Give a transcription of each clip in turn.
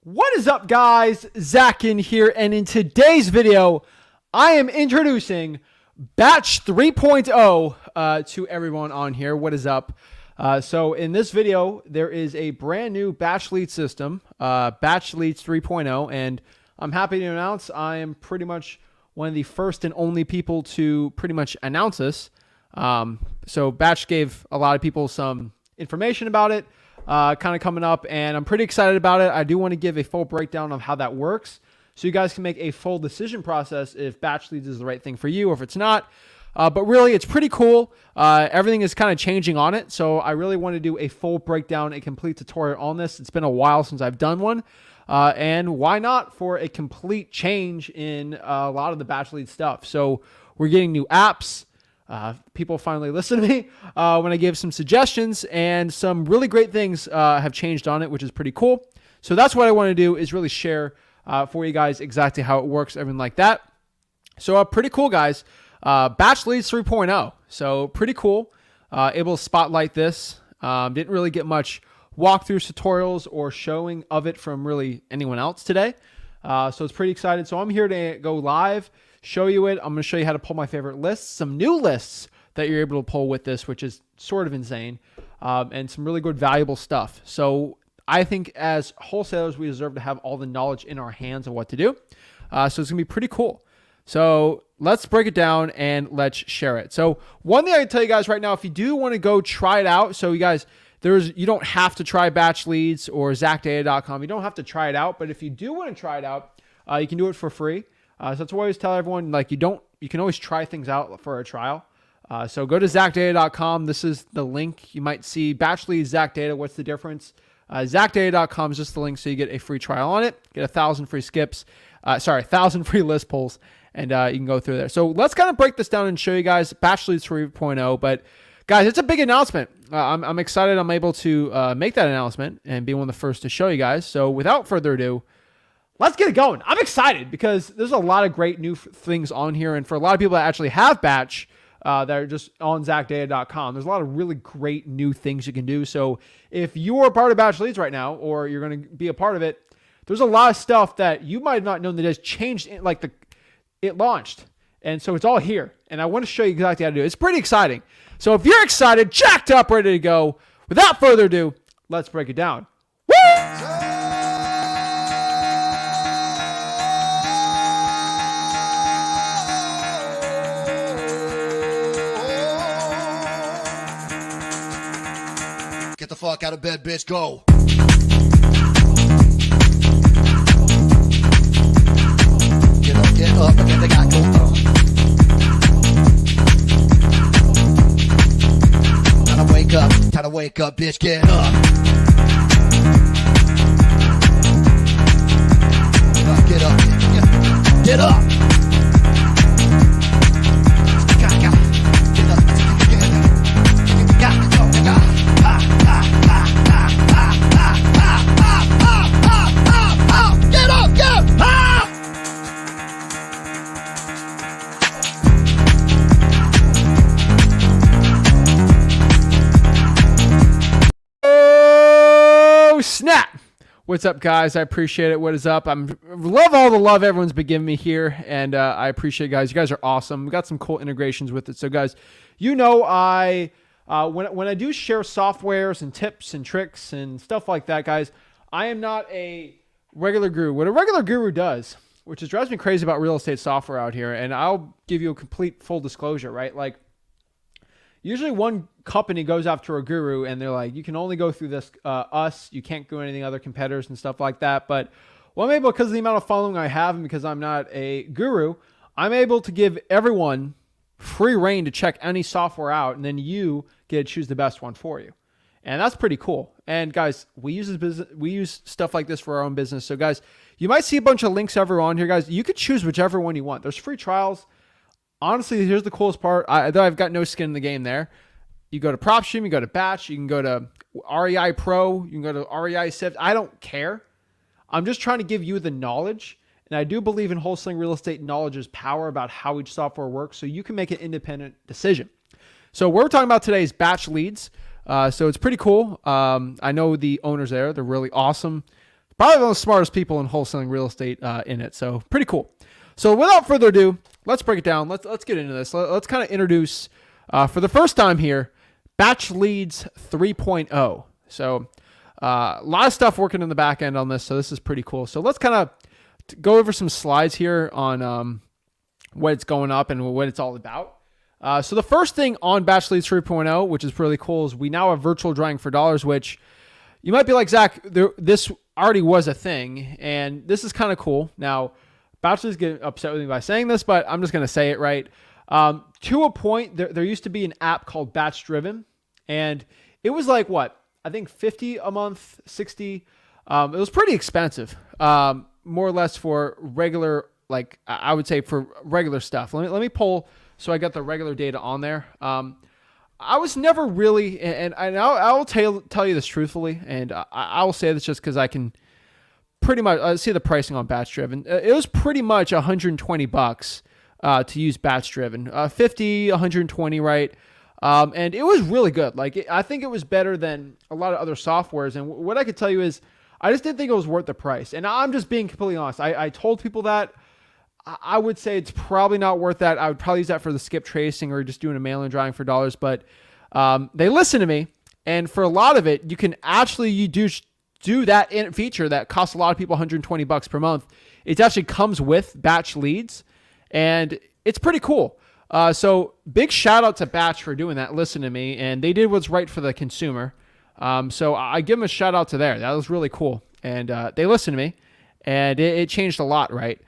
What is up, guys? Zach Ginn here, and in today's video, I am introducing Batch 3.0 to everyone on here. What is up? So in this video, there is a brand new batch lead system, Batch Leads 3.0, and I'm happy to announce I am pretty much one of the first and only people to pretty much announce this. So Batch gave a lot of people some information about it, kind of coming up, and I'm pretty excited about it. I do want to give a full breakdown of how that works so you guys can make a full decision process if batch leads is the right thing for you or if it's not. But really, it's pretty cool. Everything is kind of changing on it, so I really want to do a full breakdown, a complete tutorial on this. It's been a while since I've done one, and why not for a complete change in a lot of the batch lead stuff. So we're getting new apps. People finally listen to me when I gave some suggestions, and some really great things have changed on it, which is pretty cool. So that's what I want to do, is really share for you guys exactly how it works, everything like that. So pretty cool, guys. Batch Leads 3.0. So pretty cool. Able to spotlight this. Didn't really get much walkthrough tutorials or showing of it from really anyone else today. So it's pretty excited. So I'm here to go live, show you it. I'm going to show you how to pull my favorite lists, some new lists that you're able to pull with this, which is sort of insane, and some really good valuable stuff. So I think as wholesalers, we deserve to have all the knowledge in our hands of what to do. So it's going to be pretty cool. So let's break it down and let's share it. So one thing I can tell you guys right now, if you do want to go try it out, so you guys, you don't have to try Batch Leads or ZachData.com. You don't have to try it out, but if you do want to try it out, you can do it for free. So that's what I always tell everyone, like you can always try things out for a trial. So go to ZachData.com. This is the link. You might see Batch Leads, Zach Data. What's the difference? ZachData.com is just the link, so you get a free trial on it. Get 1,000 free skips. 1,000 free list pulls, and you can go through there. So let's kind of break this down and show you guys Batch Leads 3.0. But guys, it's a big announcement. I'm excited I'm able to make that announcement and be one of the first to show you guys. So without further ado, let's get it going. I'm excited because there's a lot of great new things on here. And for a lot of people that actually have Batch that are just on ZachData.com, there's a lot of really great new things you can do. So if you're a part of Batch Leads right now, or you're going to be a part of it, there's a lot of stuff that you might have not known that has changed. It launched. And so it's all here. And I want to show you exactly how to do it. It's pretty exciting. So if you're excited, jacked up, ready to go, without further ado, let's break it down. Woo! Get the fuck out of bed, bitch. Go. Get up, again, they got go. Time to wake up, bitch, get up. Get up, get up. Snap! What's up, guys? I appreciate it. What is up? Love all the love everyone's been giving me here, and I appreciate it, guys. You guys are awesome. We got some cool integrations with it. So, guys, you know when I do share softwares and tips and tricks and stuff like that, guys, I am not a regular guru. What a regular guru does, which is drives me crazy about real estate software out here, and I'll give you a complete full disclosure, right? Like, usually one company goes after a guru and they're like, you can only go through this, you can't go anything other competitors and stuff like that. But well, I'm able, because of the amount of following I have and because I'm not a guru, I'm able to give everyone free reign to check any software out, and then you get to choose the best one for you. And that's pretty cool. And guys, we use stuff like this for our own business. So guys, you might see a bunch of links everywhere on here, guys. You could choose whichever one you want. There's free trials. Honestly, here's the coolest part. Though I've got no skin in the game there. You go to PropStream, you go to Batch, you can go to REI Pro, you can go to REI Sift. I don't care. I'm just trying to give you the knowledge. And I do believe in wholesaling real estate knowledge is power about how each software works, so you can make an independent decision. So what we're talking about today is Batch Leads. So it's pretty cool. I know the owners there. They're really awesome. probably one of the smartest people in wholesaling real estate in it. So pretty cool. So without further ado, let's break it down. Let's get into this. Let's kind of introduce, for the first time here, Batch Leads 3.0. So a lot of stuff working in the back end on this. So this is pretty cool. So let's kind of go over some slides here on what it's going up and what it's all about. So the first thing on Batch Leads 3.0, which is really cool, is we now have virtual drawing for dollars, which you might be like, Zach, this already was a thing, and this is kind of cool. Now, Bachelor's getting upset with me by saying this, but I'm just going to say it right. To a point, there used to be an app called Batch Driven, and it was like, what? I think 50 a month, 60. It was pretty expensive, more or less for regular, like I would say for regular stuff. Let me pull, so I got the regular data on there. I was never really, and I will tell you this truthfully, and I will say this just because I can pretty much see the pricing on Batch Driven. It was pretty much $120 to use Batch Driven, 50, 120, right? And it was really good. Like I think it was better than a lot of other softwares. And what I could tell you is, I just didn't think it was worth the price. And I'm just being completely honest. I told people that. I would say it's probably not worth that. I would probably use that for the skip tracing or just doing a mail and drawing for dollars. But they listened to me, and for a lot of it, you can actually do that feature that costs a lot of people $120 per month. It actually comes with Batch Leads, and it's pretty cool. So big shout out to Batch for doing that. Listen to me, and they did what's right for the consumer. So I give them a shout out to there. That was really cool, and they listened to me, and it changed a lot, right?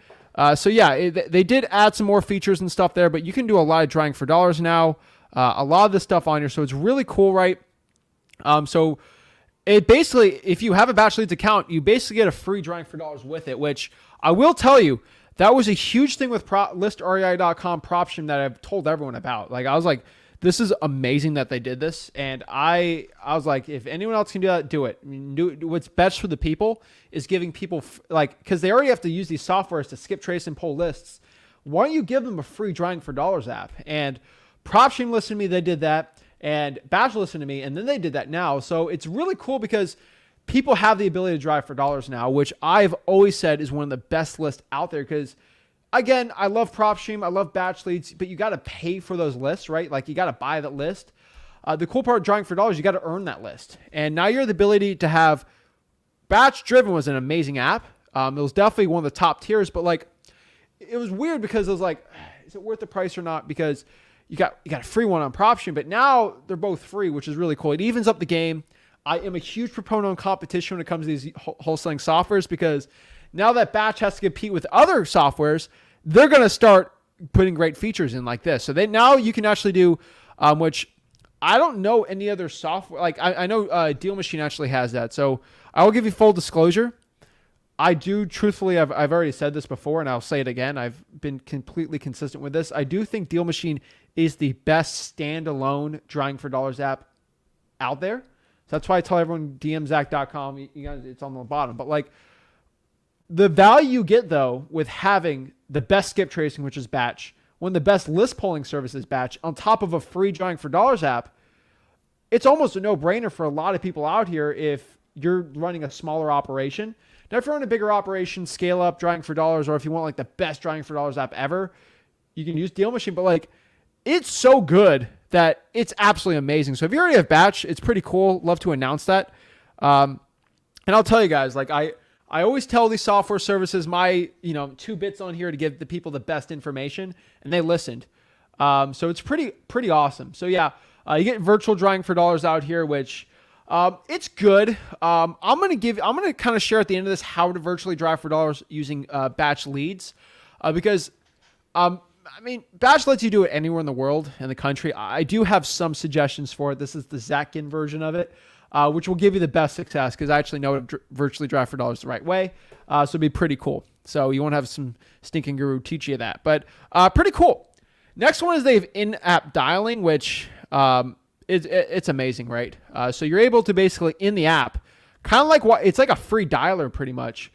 So yeah, they did add some more features and stuff there, but you can do a lot of drawing for dollars now. A lot of this stuff on here, so it's really cool, right? So it basically, if you have a Batch Leads account, you basically get a free drawing for dollars with it, which I will tell you, that was a huge thing with listrei.com PropStream that I've told everyone about. Like I was like, this is amazing that they did this, and I was like, if anyone else can do that, do it. I mean, what's best for the people is giving people because they already have to use these softwares to skip trace and pull lists. Why don't you give them a free drawing for dollars app? And PropStream listened to me, they did that, and Batch listened to me, and then they did that now. So it's really cool because people have the ability to drive for dollars now, which I've always said is one of the best lists out there. Because again, I love PropStream, I love Batch Leads, but you got to pay for those lists, right? Like you got to buy that list. The cool part of drawing for dollars, you got to earn that list. And now you're the ability to have Batch Driven was an amazing app. It was definitely one of the top tiers, but like it was weird because it was like, is it worth the price or not? Because you got a free one on PropStream, but now they're both free, which is really cool. It evens up the game. I am a huge proponent on competition when it comes to these wholesaling softwares, because now that Batch has to compete with other softwares, they're going to start putting great features in like this. So now you can actually do, which I don't know any other software. Like I know Deal Machine actually has that. So I will give you full disclosure. I do truthfully, I've already said this before, and I'll say it again. I've been completely consistent with this. I do think Deal Machine is the best standalone drawing for dollars app out there. So that's why I tell everyone dmzach.com. You guys, it's on the bottom. But like the value you get though with having the best skip tracing, which is Batch, one of the best list pulling services, Batch, on top of a free drawing for dollars app, it's almost a no-brainer for a lot of people out here if you're running a smaller operation. Now, if you're running a bigger operation, scale up, drawing for dollars, or if you want like the best drawing for dollars app ever, you can use Deal Machine. But like, it's so good that it's absolutely amazing. So if you already have Batch, it's pretty cool. Love to announce that. And I'll tell you guys, like I always tell these software services my 2 bits on here to give the people the best information, and they listened. So it's pretty awesome. So yeah, you get virtual drawing for dollars out here, which it's good. I'm gonna kind of share at the end of this how to virtually drive for dollars using Batch Leads, because Batch lets you do it anywhere in the world, in the country. I do have some suggestions for it. This is the Zach Ginn version of it, which will give you the best success because I actually know how to virtually drive for dollars the right way. So it'd be pretty cool. So you won't have some stinking guru teach you that, but pretty cool. Next one is they have in-app dialing, which it's amazing, right? So you're able to basically in the app, kind of like it's like a free dialer pretty much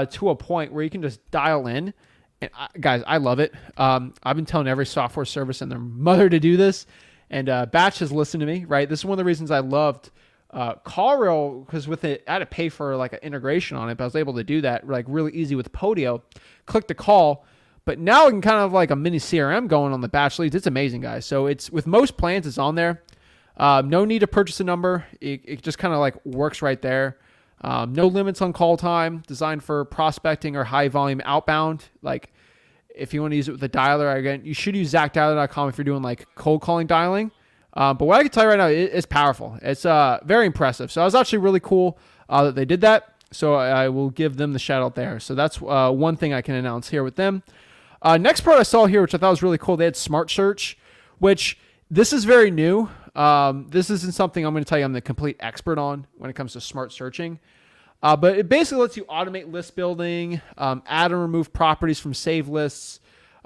to a point where you can just dial in. And guys, I love it. I've been telling every software service and their mother to do this, and Batch has listened to me, right? This is one of the reasons I loved call reel, because with it, I had to pay for like an integration on it, but I was able to do that like really easy with Podio. Click the call. But now I can kind of like a mini CRM going on the batch leads. It's amazing, guys. So it's with most plans, it's on there. No need to purchase a number. It just kind of like works right there. No limits on call time. Designed for prospecting or high volume outbound. Like if you want to use it with a dialer, again, you should use ZachDialer.com if you're doing like cold calling dialing. But what I can tell you right now, it's powerful. It's very impressive. So I was actually really cool that they did that. So I will give them the shout out there. So that's one thing I can announce here with them. Next part I saw here, which I thought was really cool, they had Smart Search, which this is very new. This isn't something I'm going to tell you I'm the complete expert on when it comes to smart searching. But it basically lets you automate list building, add and remove properties from save lists.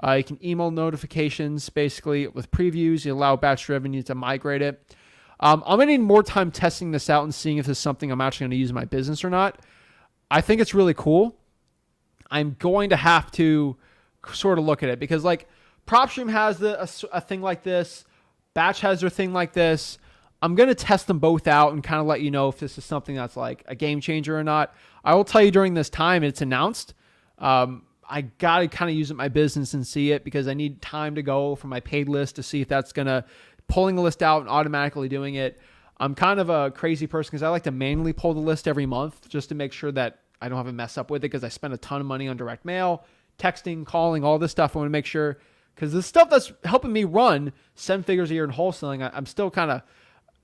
You can email notifications basically with previews. You allow batch revenue to migrate it. I'm going to need more time testing this out and seeing if this is something I'm actually going to use in my business or not. I think it's really cool. I'm going to have to sort of look at it because like PropStream has a thing like this. Batch has their thing like this. I'm going to test them both out and kind of let you know if this is something that's like a game changer or not. I will tell you during this time it's announced. I got to kind of use it in my business and see it because I need time to go for my paid list to see if that's going to pulling the list out and automatically doing it. I'm kind of a crazy person because I like to manually pull the list every month just to make sure that I don't have a mess up with it because I spend a ton of money on direct mail, texting, calling, all this stuff. I want to make sure because the stuff that's helping me run 7 figures a year in wholesaling, I'm still kind of,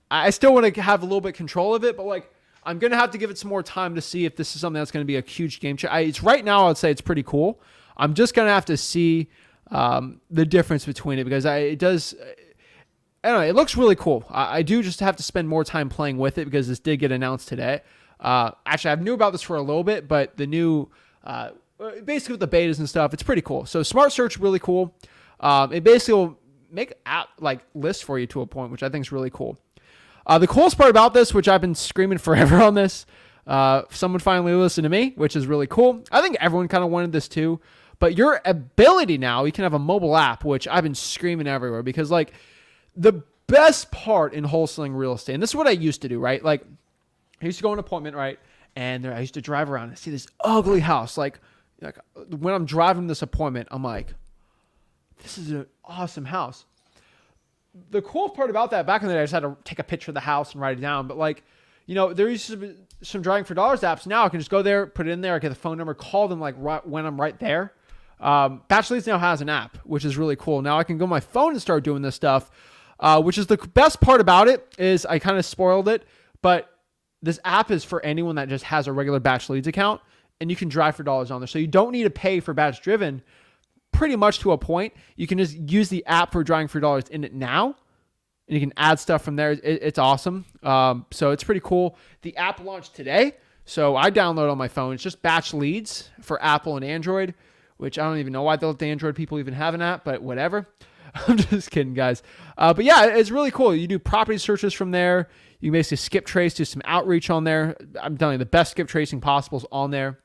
I still want to have a little bit control of it, but like I'm going to have to give it some more time to see if this is something that's going to be a huge game changer. It's right now, I'd say it's pretty cool. I'm just going to have to see the difference between it because it does, I don't know, it looks really cool. I do just have to spend more time playing with it because this did get announced today. Actually, I knew about this for a little bit, but the new, basically with the betas and stuff, it's pretty cool. So Smart Search, really cool. It basically will make app like lists for you to a point, which I think is really cool. The coolest part about this, which I've been screaming forever on this, someone finally listened to me, which is really cool. I think everyone kind of wanted this too, but your ability now, you can have a mobile app, which I've been screaming everywhere because like the best part in wholesaling real estate, and this is what I used to do, right? Like I used to go on an appointment, right? And I used to drive around and see this ugly house. Like when I'm driving this appointment, I'm like, this is an awesome house. The cool part about that, back in the day, I just had to take a picture of the house and write it down. But like, you know, there used to be some driving for dollars apps. Now I can just go there, put it in there, I get the phone number, call them like right when I'm right there. Batch Leads now has an app, which is really cool. Now I can go on my phone and start doing this stuff, which is the best part about it is I kind of spoiled it, but this app is for anyone that just has a regular Batch Leads account and you can drive for dollars on there. So you don't need to pay for Batch Driven pretty much to a point. You can just use the app for driving for dollars in it now and you can add stuff from there. It's awesome. So it's pretty cool. The app launched today. So I download on my phone. It's just Batch Leads for Apple and Android, which I don't even know why the Android people even have an app, but whatever. I'm just kidding, guys. But yeah, it's really cool. You do property searches from there. You can basically skip trace, do some outreach on there. I'm telling you, the best skip tracing possible is on there.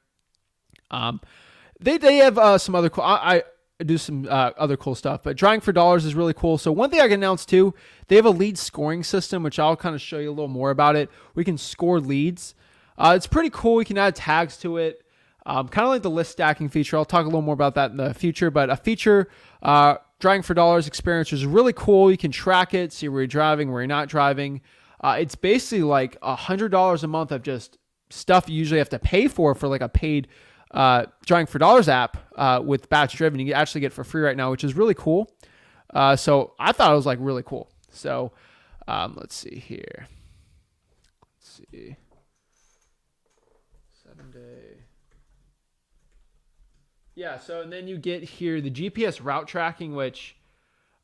They have some other cool, I do some other cool stuff, but driving for dollars is really cool. So one thing I can announce too, they have a lead scoring system, which I'll kind of show you a little more about it. We can score leads. It's pretty cool. We can add tags to it. Kind of like the list stacking feature. I'll talk a little more about that in the future, but a feature, driving for dollars experience is really cool. You can track it, see where you're driving, where you're not driving. It's basically like $100 a month of just stuff you usually have to pay for like a paid driving for dollars app with Batch Driven. You can actually get for free right now, which is really cool. So I thought it was like really cool. So let's see here. Let's see. 7-day. Yeah, so and then you get here the GPS route tracking, which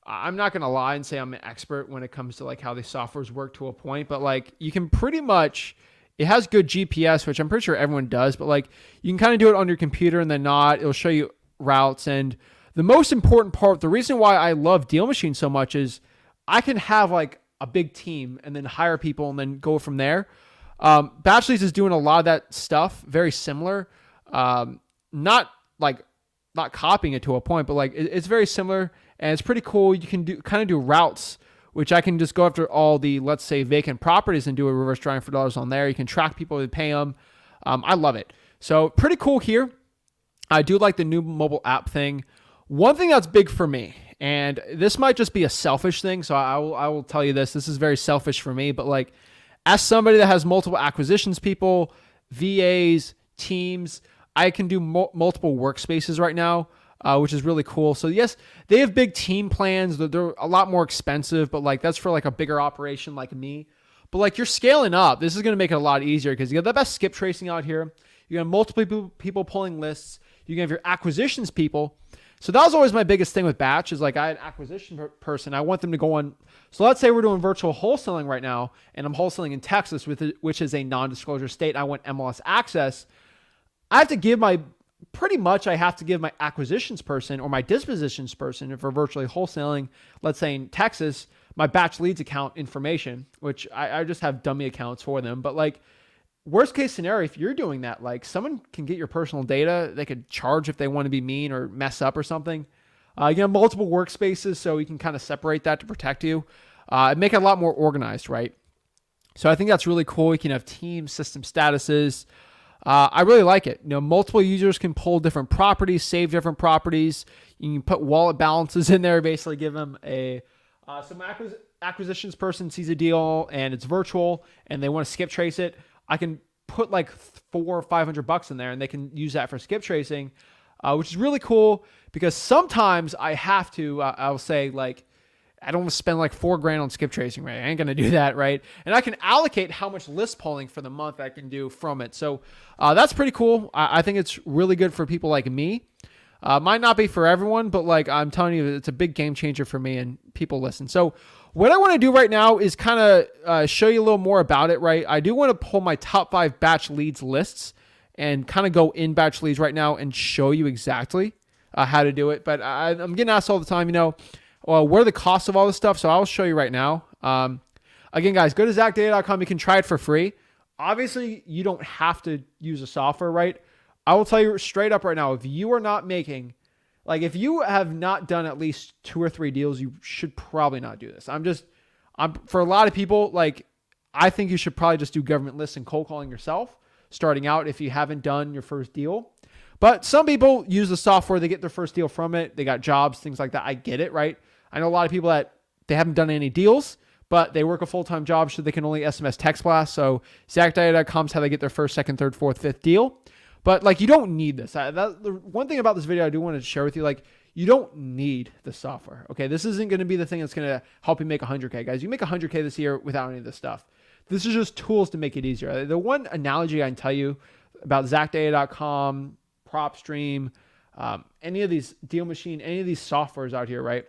I'm not going to lie and say I'm an expert when it comes to like how these softwares work to a point, but like you can pretty much, it has good GPS, which I'm pretty sure everyone does, but like you can kind of do it on your computer and then not, it'll show you routes. And the most important part, the reason why I love Deal Machine so much is I can have like a big team and then hire people and then go from there. Batch Leads is doing a lot of that stuff, very similar. Not copying it to a point, but like it's very similar and it's pretty cool. You can do routes which I can just go after all the, let's say, vacant properties and do a reverse drawing for dollars on there. You can track people and pay them. I love it. So pretty cool here. I do like the new mobile app thing. One thing that's big for me, and this might just be a selfish thing, so I will tell you this. This is very selfish for me, but like as somebody that has multiple acquisitions people, VAs, teams, I can do multiple workspaces right now, which is really cool. So yes, they have big team plans. They're a lot more expensive, but like that's for like a bigger operation like me. But like you're scaling up, this is going to make it a lot easier because you got the best skip tracing out here. You got multiple people pulling lists. You can have your acquisitions people. So that was always my biggest thing with batch is like I had an acquisition person. I want them to go on. So let's say we're doing virtual wholesaling right now and I'm wholesaling in Texas, which is a non-disclosure state. I want MLS access. I have to give my acquisitions person or my dispositions person, if we're virtually wholesaling, let's say in Texas, my batch leads account information, which I just have dummy accounts for them. But like worst case scenario, if you're doing that, like someone can get your personal data, they could charge if they want to be mean or mess up or something. You have multiple workspaces, so you can kind of separate that to protect you. Make it a lot more organized, right? So I think that's really cool. You can have team system statuses. I really like it. Multiple users can pull different properties, save different properties. You can put wallet balances in there, basically give them a, some acquisitions person sees a deal and it's virtual and they want to skip trace it. I can put like $400 or $500 in there and they can use that for skip tracing, which is really cool because sometimes I have to, I'll say like, I don't want to spend like $4,000 on skip tracing, right? I ain't going to do that, right? And I can allocate how much list pulling for the month I can do from it. So that's pretty cool. I think it's really good for people like me. Might not be for everyone, but like I'm telling you, it's a big game changer for me and people listen. So what I want to do right now is kind of show you a little more about it, right? I do want to pull my top 5 batch leads lists and kind of go in batch leads right now and show you exactly how to do it. But I'm getting asked all the time, well, what are the costs of all this stuff? So I'll show you right now. Again, guys, go to zachdata.com. You can try it for free. Obviously, you don't have to use the software, right? I will tell you straight up right now, if you are not making, like if you have not done at least 2 or 3 deals, you should probably not do this. I'm for a lot of people, like I think you should probably just do government lists and cold calling yourself, starting out if you haven't done your first deal. But some people use the software, they get their first deal from it, they got jobs, things like that. I get it, right? I know a lot of people that they haven't done any deals, but they work a full-time job so they can only SMS text blast. So zachdata.com is how they get their first, second, third, fourth, fifth deal. But like you don't need this. The one thing about this video I do want to share with you, like you don't need the software. Okay, this isn't going to be the thing that's going to help you make 100K, guys. You make 100K this year without any of this stuff. This is just tools to make it easier. The one analogy I can tell you about zachdata.com, PropStream, any of these Deal Machine, any of these softwares out here, right?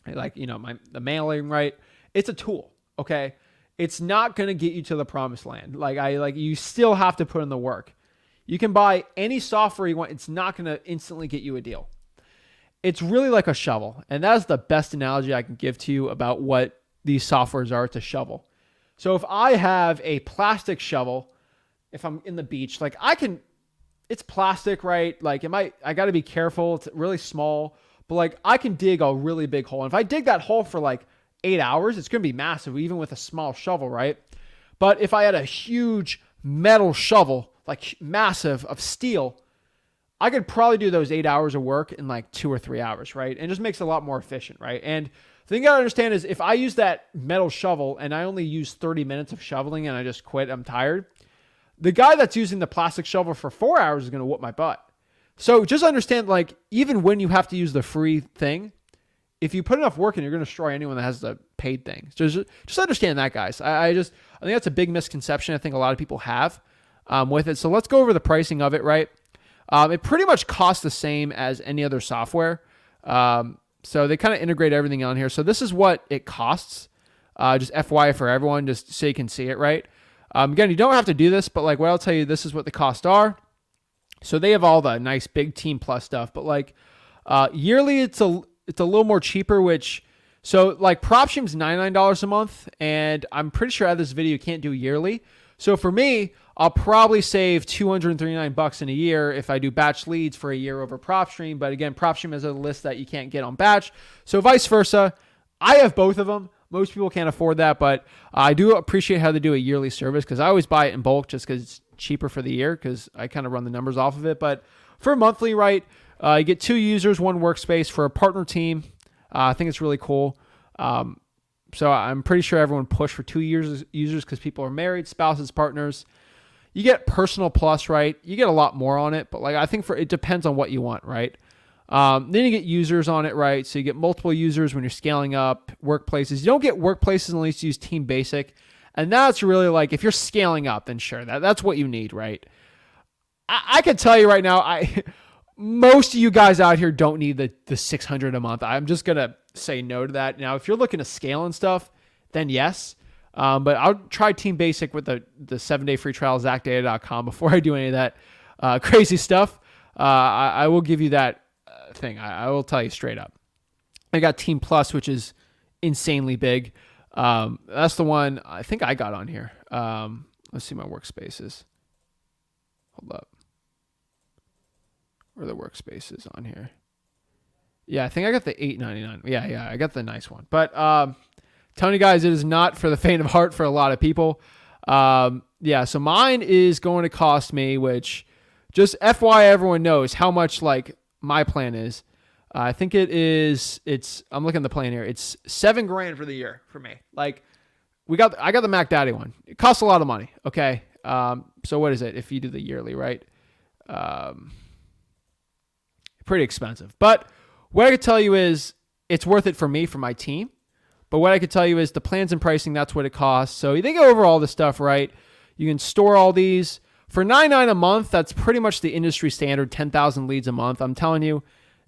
Like, the mailing, right? It's a tool, okay? It's not going to get you to the promised land. You still have to put in the work. You can buy any software you want. It's not going to instantly get you a deal. It's really like a shovel. And that's the best analogy I can give to you about what these softwares are. It's a shovel. So if I have a plastic shovel, if I'm in the beach, it's plastic, right? I got to be careful. It's really small, but I can dig a really big hole. And if I dig that hole for 8 hours, it's going to be massive, even with a small shovel, right? But if I had a huge metal shovel, massive of steel, I could probably do those 8 hours of work in 2 or 3 hours, right? And it just makes it a lot more efficient, right? And the thing you gotta understand is if I use that metal shovel and I only use 30 minutes of shoveling and I just quit, I'm tired, the guy that's using the plastic shovel for 4 hours is gonna whoop my butt. So just understand, even when you have to use the free thing, if you put enough work in, you're going to destroy anyone that has the paid thing. So just understand that, guys. I think that's a big misconception I think a lot of people have with it. So let's go over the pricing of it, right? It pretty much costs the same as any other software. So they kind of integrate everything on here. So this is what it costs. Just FYI for everyone, just so you can see it, right? Again, you don't have to do this, but what I'll tell you, this is what the costs are. So they have all the nice big Team Plus stuff, but yearly it's a little more cheaper, PropStream's $99 a month, and I'm pretty sure out of this video you can't do yearly. So for me, I'll probably save $239 in a year if I do batch leads for a year over PropStream. But again, PropStream has a list that you can't get on batch. So vice versa, I have both of them. Most people can't afford that, but I do appreciate how they do a yearly service because I always buy it in bulk just because it's cheaper for the year because I kind of run the numbers off of it. But for monthly, right, you get 2 users, 1 workspace for a partner team. I think it's really cool. So I'm pretty sure everyone pushed for 2 users because people are married, spouses, partners. You get personal plus, right? You get a lot more on it, but like I think it depends on what you want, right? Then you get users on it, right? So you get multiple users when you're scaling up workplaces. You don't get workplaces unless you use Team Basic. And that's really like, if you're scaling up, then sure, that's what you need, right? I can tell you right now, most of you guys out here don't need the 600 a month. I'm just going to say no to that. Now, if you're looking to scale and stuff, then yes. But I'll try Team Basic with the 7-day free trial, ZachData.com, before I do any of that crazy stuff. I will give you that thing. I will tell you straight up. I got Team Plus, which is insanely big. That's the one I think I got on here. Let's see my workspaces. Hold up. Where are the workspaces on here? Yeah, I think I got the $8.99. Yeah, I got the nice one. But telling you guys, it is not for the faint of heart for a lot of people. So mine is going to cost me, which just FYI, everyone knows how much like my plan is. I think I'm looking at the plan here. It's $7,000 for the year for me. Like I got the Mac Daddy one. It costs a lot of money. Okay. So what is it? If you do the yearly, right? Pretty expensive, but what I could tell you is it's worth it for me, for my team. But what I could tell you is the plans and pricing, that's what it costs. So you think over all this stuff, right? You can store all these for $9.99 a month. That's pretty much the industry standard, 10,000 leads a month. I'm telling you,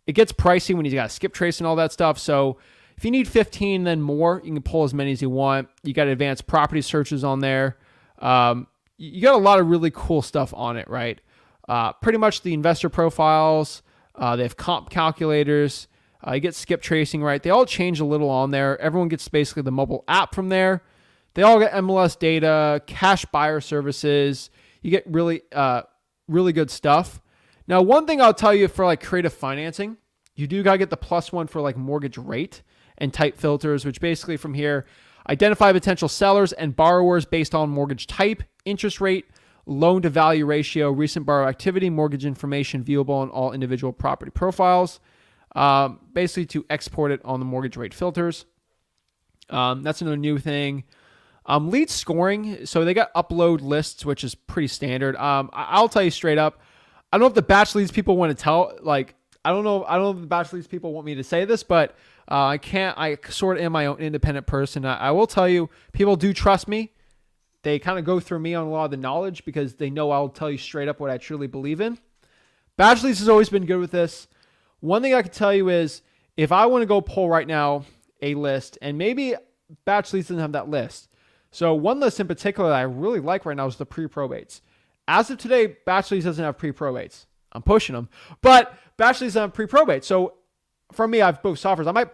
it gets pricey when you got skip trace and all that stuff. So if you need 15, then more, you can pull as many as you want. You got advanced property searches on there. You got a lot of really cool stuff on it, right? Pretty much the investor profiles. They have comp calculators. You get skip tracing, right? They all change a little on there. Everyone gets basically the mobile app from there. They all get MLS data, cash buyer services. You get really good stuff. Now, one thing I'll tell you for like creative financing, you do got to get the plus one for like mortgage rate and type filters, which basically from here, identify potential sellers and borrowers based on mortgage type, interest rate, loan to value ratio, recent borrower activity, mortgage information viewable on all individual property profiles, basically to export it on the mortgage rate filters. That's another new thing. Lead scoring. So they got upload lists, which is pretty standard. I'll tell you straight up. I don't know if the batch leads people want to tell, like, I don't know if the batch leads people want me to say this, but I sort of am my own independent person. I will tell you, people do trust me. They kind of go through me on a lot of the knowledge because they know I'll tell you straight up what I truly believe in. Batch leads has always been good with this. One thing I can tell you is if I want to go pull right now a list, and maybe batch leads doesn't have that list. So one list in particular that I really like right now is the pre-probates. As of today, batch leads doesn't have pre-probates. I'm pushing them, but batch leads doesn't have pre-probates. So for me, I have both softwares. I might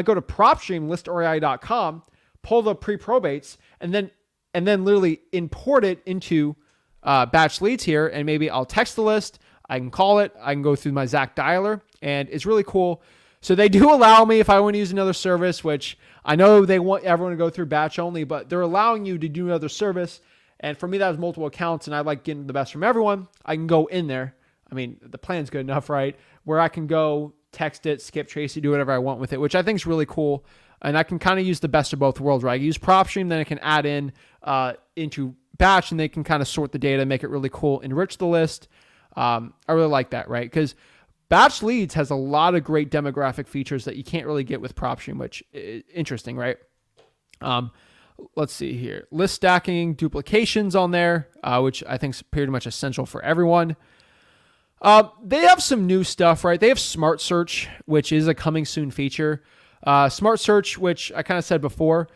go to PropStream, listorei.com, pull the pre-probates, and then literally import it into batch leads here. And maybe I'll text the list. I can call it. I can go through my Zach dialer, and it's really cool. So they do allow me, if I want to use another service, which I know they want everyone to go through batch only, but they're allowing you to do another service. And for me, that was multiple accounts, and I like getting the best from everyone. I can go in there. I mean, the plan's good enough, right? Where I can go text it, skip trace it, do whatever I want with it, which I think is really cool. And I can kind of use the best of both worlds, right? I use PropStream, then I can add in into batch, and they can kind of sort the data, make it really cool, enrich the list. I really like that, right? Because batch leads has a lot of great demographic features that you can't really get with PropStream, which is interesting, right? Let's see here. List stacking, duplications on there, which I think is pretty much essential for everyone. They have some new stuff, right? They have Smart Search, which is a coming soon feature. Smart Search, which I kind of said before,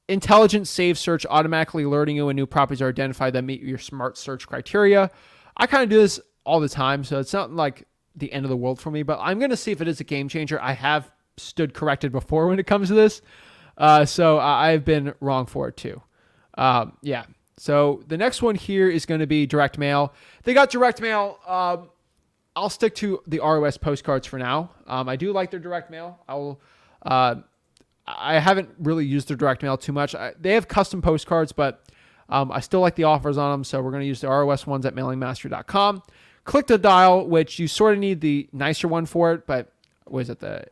intelligent save search automatically alerting you when new properties are identified that meet your Smart Search criteria. I kind of do this all the time, so it's not like the end of the world for me, but I'm going to see if it is a game changer. I have stood corrected before when it comes to this. So I've been wrong for it too. Yeah. So the next one here is going to be direct mail. They got direct mail. I'll stick to the ROS postcards for now. I do like their direct mail. I I haven't really used their direct mail too much. They have custom postcards, but I still like the offers on them. So we're going to use the ROS ones at mailingmastery.com. Click to dial, which you sort of need the nicer one for it, but what is it? The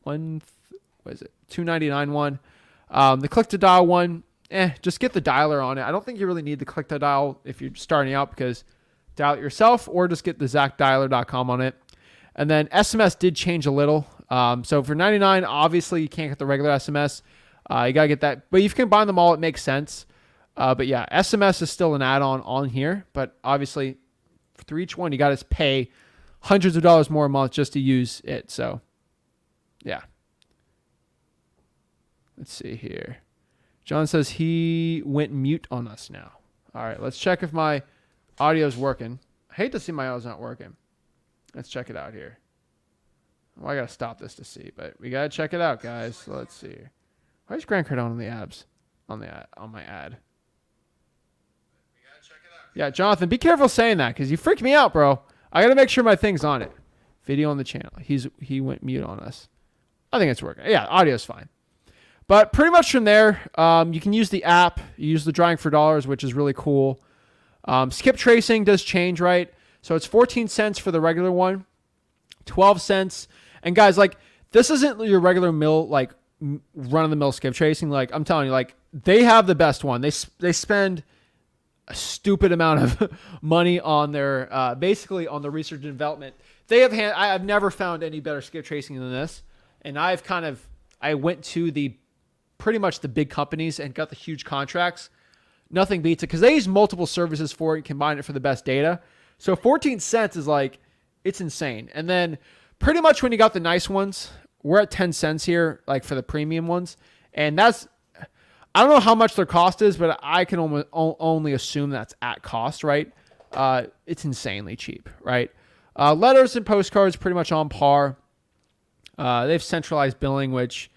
one, what is it? $2.99 one. The click to dial one, just get the dialer on it. I don't think you really need the click to dial if you're starting out, because dial it yourself, or just get the zacdialer.com on it. And then SMS did change a little. So for $99, obviously you can't get the regular SMS. You got to get that. But if you can combine them all, it makes sense. But yeah, SMS is still an add-on on here. But obviously, for each one, you got to pay hundreds of dollars more a month just to use it. So yeah. Let's see here. John says he went mute on us now. All right, let's check if my audio is working. I hate to see my audio's not working. Let's check it out here. Well, I got to stop this to see, but we got to check it out, guys. So let's see. Why is Grant Cardone on the abs? On my ad. We got to check it out. Yeah, Jonathan, be careful saying that, because you freaked me out, bro. I got to make sure my thing's on it. Video on the channel. He went mute on us. I think it's working. Yeah, audio's fine. But pretty much from there, you can use the app. You use the drawing for dollars, which is really cool. Skip tracing does change, right? So it's 14 cents for the regular one, 12 cents. And guys, like, this isn't your regular mill, like run-of-the-mill skip tracing. Like, I'm telling you, like, they have the best one. They spend a stupid amount of money on their, basically on the research and development. I've never found any better skip tracing than this. And I went to pretty much the big companies and got the huge contracts. Nothing beats it, because they use multiple services for it and combine it for the best data. So 14 cents is like, it's insane. And then pretty much when you got the nice ones, we're at 10 cents here, like for the premium ones. And I don't know how much their cost is, but I can only assume that's at cost, right? It's insanely cheap, right? Letters and postcards pretty much on par. They have centralized billing, which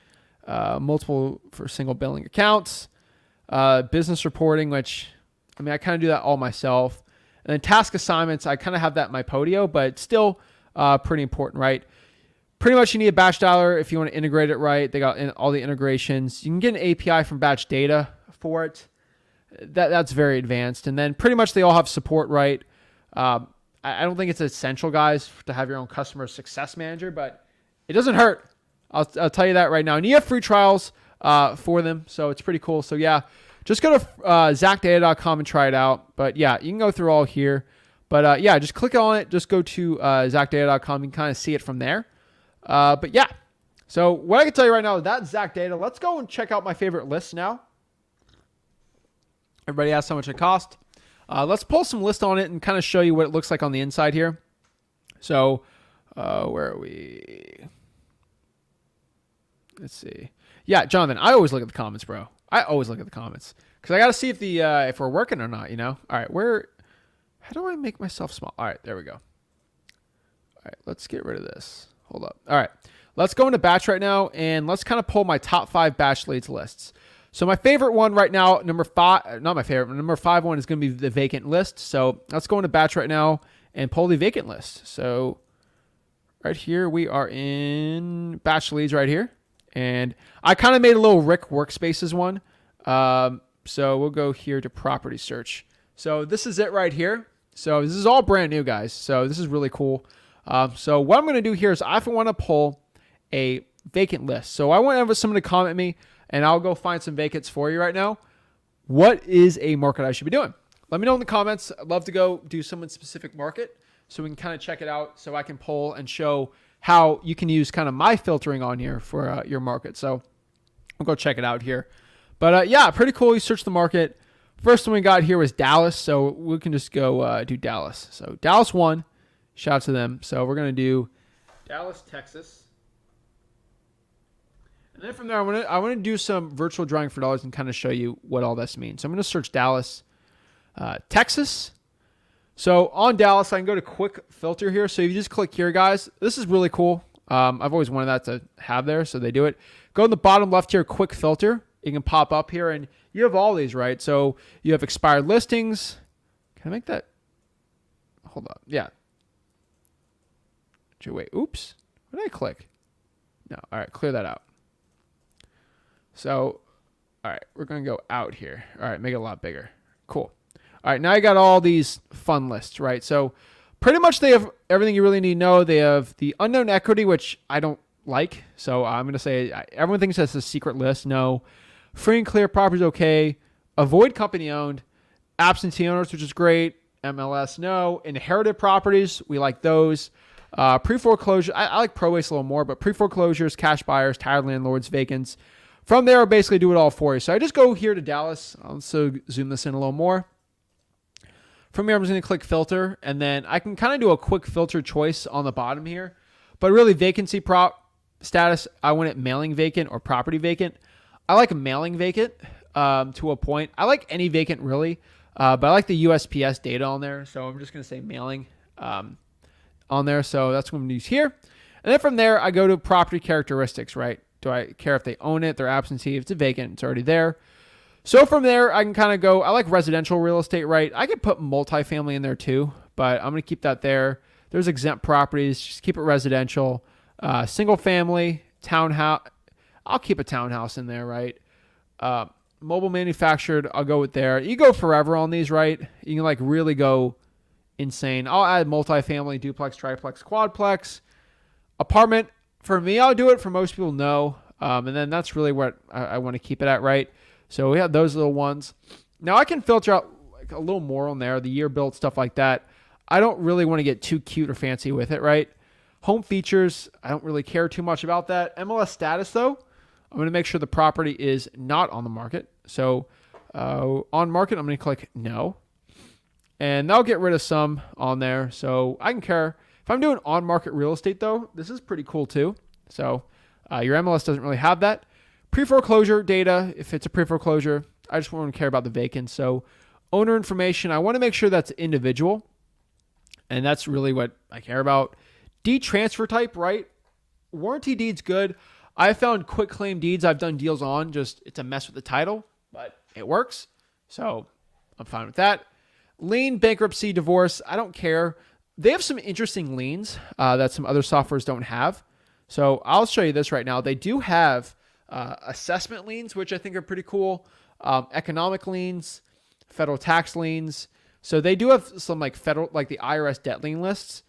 multiple for single billing accounts. Business reporting, which, I mean, I kind of do that all myself. And then task assignments, I kind of have that in my Podio, but still pretty important, right? Pretty much you need a batch dialer if you want to integrate it right. They got all the integrations. You can get an API from batch data for it. That's very advanced. And then pretty much they all have support, right? I don't think it's essential, guys, to have your own customer success manager, but it doesn't hurt. I'll tell you that right now. And you have free trials for them, so it's pretty cool. So yeah, just go to zacdata.com and try it out. But yeah, you can go through all here. But yeah, just click on it. Just go to zacdata.com. You can kind of see it from there. But yeah, so what I can tell you right now is that's Zach Data. Let's go and check out my favorite lists now. Everybody asks how much it cost. Let's pull some lists on it and kind of show you what it looks like on the inside here. So where are we? Let's see. Yeah, Jonathan, I always look at the comments, bro. I always look at the comments because I got to see if if we're working or not, you know? All right, how do I make myself small? All right, there we go. All right, let's get rid of this. Hold up. All right, let's go into batch right now, and let's kind of pull my top 5 batch leads lists. So my favorite one right now, number 5 one is going to be the vacant list. So let's go into batch right now and pull the vacant list. So right here, we are in batch leads right here. And I kind of made a little Rick Workspaces one. So we'll go here to property search. So this is it right here. So this is all brand new, guys. So this is really cool. So what I'm going to do here is I want to pull a vacant list. So I want someone to comment me, and I'll go find some vacants for you right now. What is a market I should be doing? Let me know in the comments. I'd love to go do someone's specific market so we can kind of check it out so I can pull and show how you can use kind of my filtering on here for your market. So we'll go check it out here. But yeah, pretty cool. You search the market. First one we got here was Dallas. So we can just go do Dallas. So Dallas won. Shout out to them. So we're going to do Dallas, Texas. And then from there, I want to do some virtual drawing for dollars and kind of show you what all this means. So I'm going to search Dallas, Texas. So on Dallas, I can go to quick filter here. So if you just click here, guys, this is really cool. I've always wanted that to have there, so they do it. Go in the bottom left here, quick filter. You can pop up here, and you have all these, right? So you have expired listings. Can I make that? Hold up. Yeah. Wait, oops. What did I click? No. All right, clear that out. So, all right, we're going to go out here. All right, make it a lot bigger. Cool. All right, now I got all these fun lists, right? So pretty much they have everything you really need to know. They have the unknown equity, which I don't like. So I'm going to say everyone thinks that's a secret list. No. Free and clear properties, okay. Avoid company owned. Absentee owners, which is great. MLS, no. Inherited properties, we like those. Pre-foreclosure, I like probates a little more, but pre-foreclosures, cash buyers, tired landlords, vacants. From there, I'll basically do it all for you. So I just go here to Dallas. I'll also zoom this in a little more. From here, I'm just going to click filter, and then I can kind of do a quick filter choice on the bottom here. But really, vacancy prop status, I want it mailing vacant or property vacant. I like mailing vacant to a point. I like any vacant, really, but I like the USPS data on there. So I'm just going to say mailing on there. So that's what I'm going to use here. And then from there, I go to property characteristics, right? Do I care if they own it? They're absentee. If it's a vacant, it's already there. So from there, I can kind of go, I like residential real estate, right? I could put multifamily in there too, but I'm going to keep that there. There's exempt properties. Just keep it residential. Single family, townhouse. I'll keep a townhouse in there, right? Mobile manufactured, I'll go with there. You go forever on these, right? You can like really go insane. I'll add multifamily, duplex, triplex, quadplex. Apartment, for me, I'll do it. For most people, no. And then that's really what I want to keep it at, right? So we have those little ones. Now I can filter out like a little more on there, the year built, stuff like that. I don't really want to get too cute or fancy with it, right? Home features, I don't really care too much about that. MLS status, though, I'm going to make sure the property is not on the market. So on market, I'm going to click no. And that'll get rid of some on there. So I can care. If I'm doing on market real estate, though, this is pretty cool too. So your MLS doesn't really have that. Pre-foreclosure data, if it's a pre-foreclosure, I just want to care about the vacant. So owner information, I want to make sure that's individual. And that's really what I care about. Deed transfer type, right? Warranty deed's good. I found quick claim deeds I've done deals on. Just it's a mess with the title, but it works. So I'm fine with that. Lien, bankruptcy, divorce, I don't care. They have some interesting liens that some other softwares don't have. So I'll show you this right now. They do have assessment liens, which I think are pretty cool. Economic liens, federal tax liens. So they do have some like federal, like the IRS debt lien lists.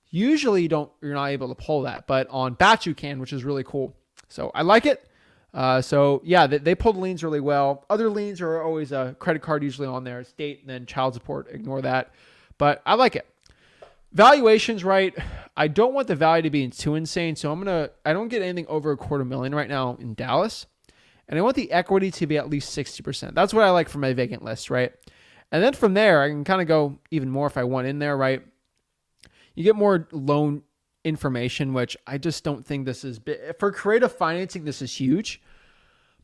Usually you're not able to pull that, but on Batch you can, which is really cool. So I like it. So yeah, they pull the liens really well. Other liens are always a credit card usually on there, state, and then child support. Ignore that, but I like it. Valuations, right? I don't want the value to be too insane, so I don't get anything over $250,000 right now in Dallas, and I want the equity to be at least 60%. That's what I like for my vacant list, right? And then from there, I can kind of go even more if I want in there, right? You get more loan information, which I just don't think this is big. For creative financing, this is huge.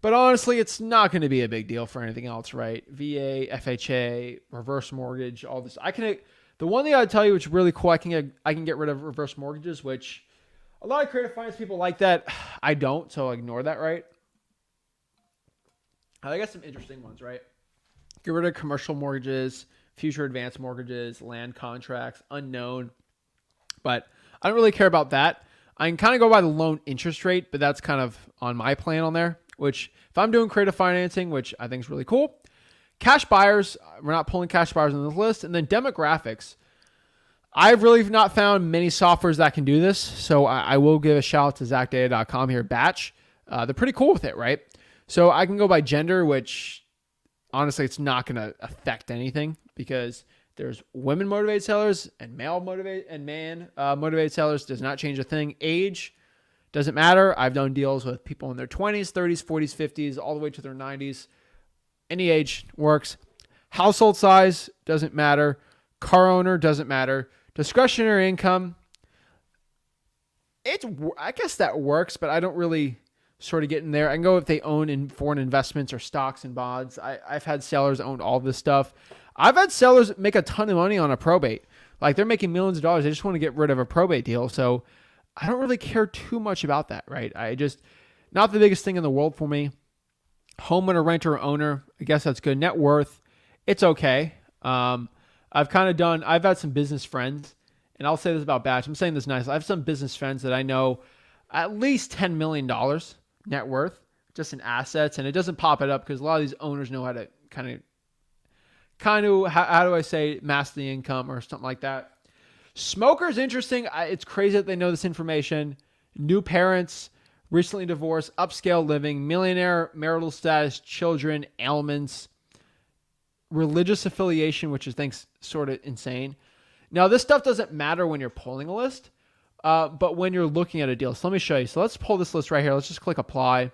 But honestly, it's not going to be a big deal for anything else, right? VA, FHA, reverse mortgage, all this. The one thing I'd tell you, which is really cool, I can get rid of reverse mortgages, which a lot of creative finance people like that. I don't, so ignore that, right? I got some interesting ones, right? Get rid of commercial mortgages, future advance mortgages, land contracts, unknown. But I don't really care about that. I can kind of go by the loan interest rate, but that's kind of on my plan on there, which if I'm doing creative financing, which I think is really cool. Cash buyers, we're not pulling cash buyers on this list. And then demographics. I've really not found many softwares that can do this. So I will give a shout out to ZachData.com here, Batch. They're pretty cool with it, right? So I can go by gender, which honestly, it's not going to affect anything because there's women motivated sellers and man motivated sellers. Does not change a thing. Age doesn't matter. I've done deals with people in their 20s, 30s, 40s, 50s, all the way to their 90s. Any age works. Household size doesn't matter. Car owner doesn't matter. Discretionary income. I guess that works, but I don't really sort of get in there. I can go if they own in foreign investments or stocks and bonds. I've had sellers that own all this stuff. I've had sellers make a ton of money on a probate. Like they're making millions of dollars. They just want to get rid of a probate deal. So I don't really care too much about that, right? Not the biggest thing in the world for me. Homeowner, renter, or owner. I guess that's good. Net worth. It's okay. I've had some business friends, and I'll say this about Batch. I'm saying this nice. I have some business friends that I know at least $10 million net worth. just in assets, and it doesn't pop it up because a lot of these owners know how to kind of how do I say, mask the income or something like that. Smokers, interesting. It's crazy that they know this information. New parents, recently divorced, upscale living, millionaire, marital status, children, ailments, religious affiliation, which I think's sort of insane. Now, this stuff doesn't matter when you're pulling a list, but when you're looking at a deal. So let me show you. So let's pull this list right here. Let's just click apply,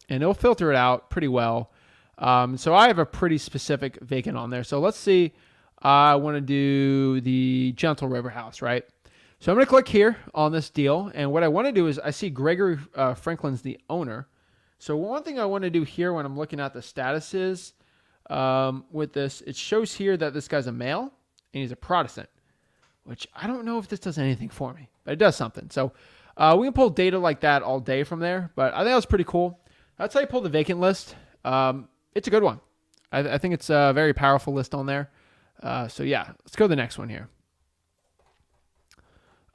and it'll filter it out pretty well. So I have a pretty specific vacant on there. So let's see. I want to do the Gentle River house, right? So I'm going to click here on this deal. And what I want to do is I see Gregory Franklin's the owner. So one thing I want to do here when I'm looking at the statuses with this, it shows here that this guy's a male and he's a Protestant, which I don't know if this does anything for me, but it does something. So we can pull data like that all day from there, but I think that was pretty cool. That's how you pull the vacant list. It's a good one. I think it's a very powerful list on there. So yeah, let's go to the next one here.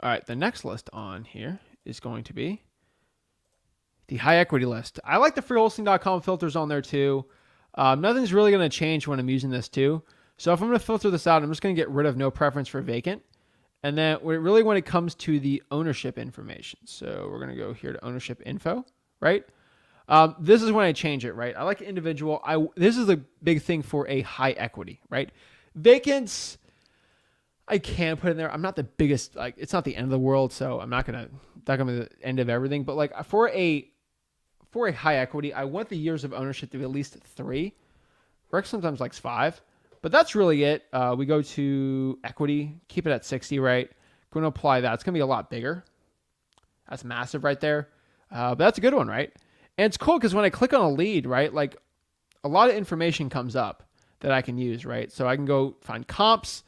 All right, the next list on here is going to be the high equity list. I like the freewholesaling.com filters on there too. Nothing's really going to change when I'm using this too. So if I'm going to filter this out, I'm just going to get rid of no preference for vacant. And then really when it comes to the ownership information. So we're going to go here to ownership info, right? This is when I change it, right? I like individual. This is a big thing for a high equity, right? Vacants, I can put in there. I'm not the biggest, like, it's not the end of the world, so I'm not gonna be the end of everything. But like for a high equity, I want the years of ownership to be at least 3. Rex sometimes likes 5, but that's really it. We go to equity, keep it at 60, right? Going to apply that. It's gonna be a lot bigger. That's massive right there. But that's a good one, right? And it's cool because when I click on a lead, right, like a lot of information comes up that I can use, right? So I can go find comps.